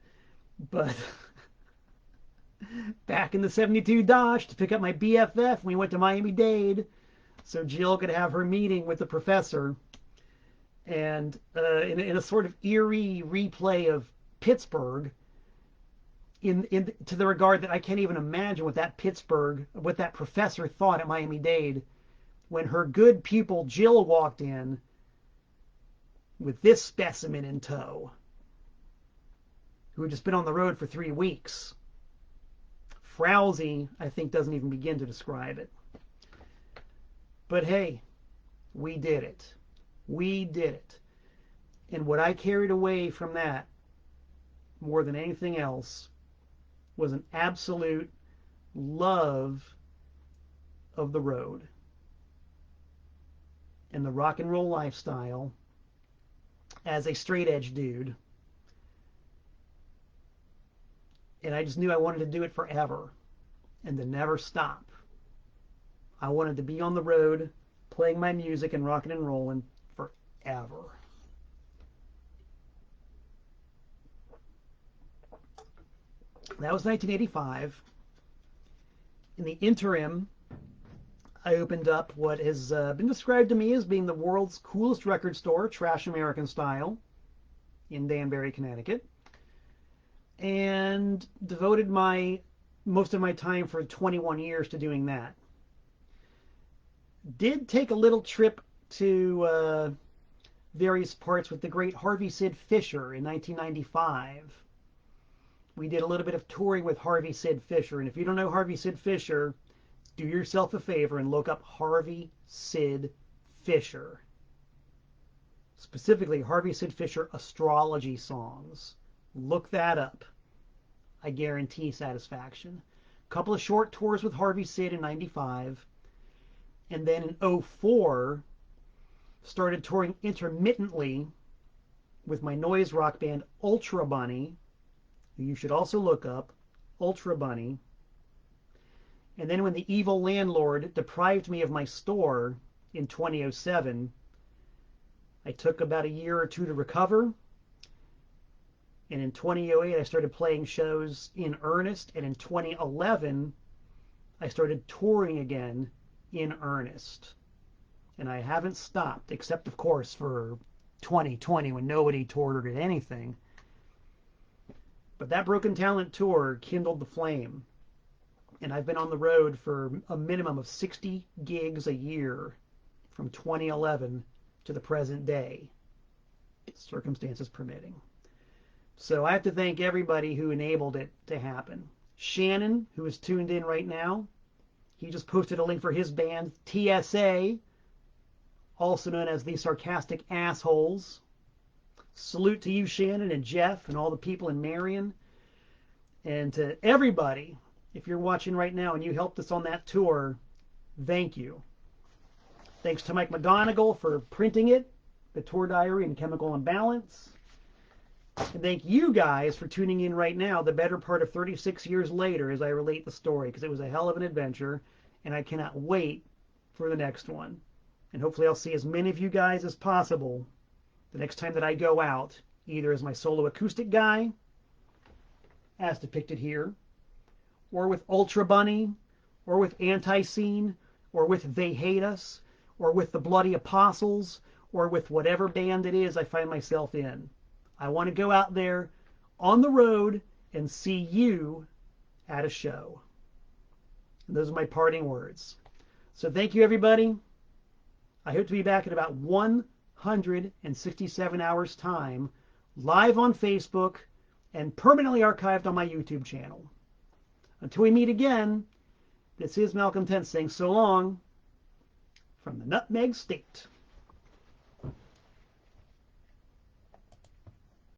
But back in the 72 Dodge to pick up my BFF, we went to Miami-Dade so Jill could have her meeting with the professor. And in a sort of eerie replay of Pittsburgh, to the regard that I can't even imagine what that professor thought at Miami-Dade when her good pupil Jill walked in with this specimen in tow, who had just been on the road for 3 weeks. Frowsy, I think, doesn't even begin to describe it. But hey, we did it. We did it. And what I carried away from that, more than anything else, was an absolute love of the road and the rock and roll lifestyle as a straight edge dude. And I just knew I wanted to do it forever and to never stop. I wanted to be on the road playing my music and rocking and rolling forever. That was 1985. In the interim, I opened up what has been described to me as being the world's coolest record store, Trash American Style, in Danbury, Connecticut, and devoted most of my time for 21 years to doing that. Did take a little trip to various parts with the great Harvey Sid Fisher in 1995. We did a little bit of touring with Harvey Sid Fisher, and if you don't know Harvey Sid Fisher, do yourself a favor and look up Harvey Sid Fisher. Specifically, Harvey Sid Fisher astrology songs. Look that up. I guarantee satisfaction. A couple of short tours with Harvey Sid in 95. And then in 2004, started touring intermittently with my noise rock band Ultra Bunny, who you should also look up, Ultra Bunny. And then when the evil landlord deprived me of my store in 2007, I took about a year or two to recover. And in 2008, I started playing shows in earnest. And in 2011, I started touring again in earnest. And I haven't stopped, except, of course, for 2020 when nobody toured or did anything. But that Broken Talent tour kindled the flame. And I've been on the road for a minimum of 60 gigs a year from 2011 to the present day, circumstances permitting. So I have to thank everybody who enabled it to happen. Shannon, who is tuned in right now, he just posted a link for his band, TSA, also known as the Sarcastic Assholes. Salute to you, Shannon, and Jeff, and all the people in Marion. And to everybody, if you're watching right now and you helped us on that tour, thank you. Thanks to Mike McGonigal for printing it, the tour diary and Chemical Imbalance. And thank you guys for tuning in right now, the better part of 36 years later, as I relate the story, because it was a hell of an adventure, and I cannot wait for the next one. And hopefully I'll see as many of you guys as possible the next time that I go out, either as my solo acoustic guy, as depicted here, or with Ultra Bunny, or with Anti-Scene, or with They Hate Us, or with the Bloody Apostles, or with whatever band it is I find myself in. I want to go out there on the road and see you at a show. And those are my parting words. So thank you, everybody. I hope to be back in about 167 hours' time, live on Facebook and permanently archived on my YouTube channel. Until we meet again, this is Malcolm Tent saying so long from the Nutmeg State.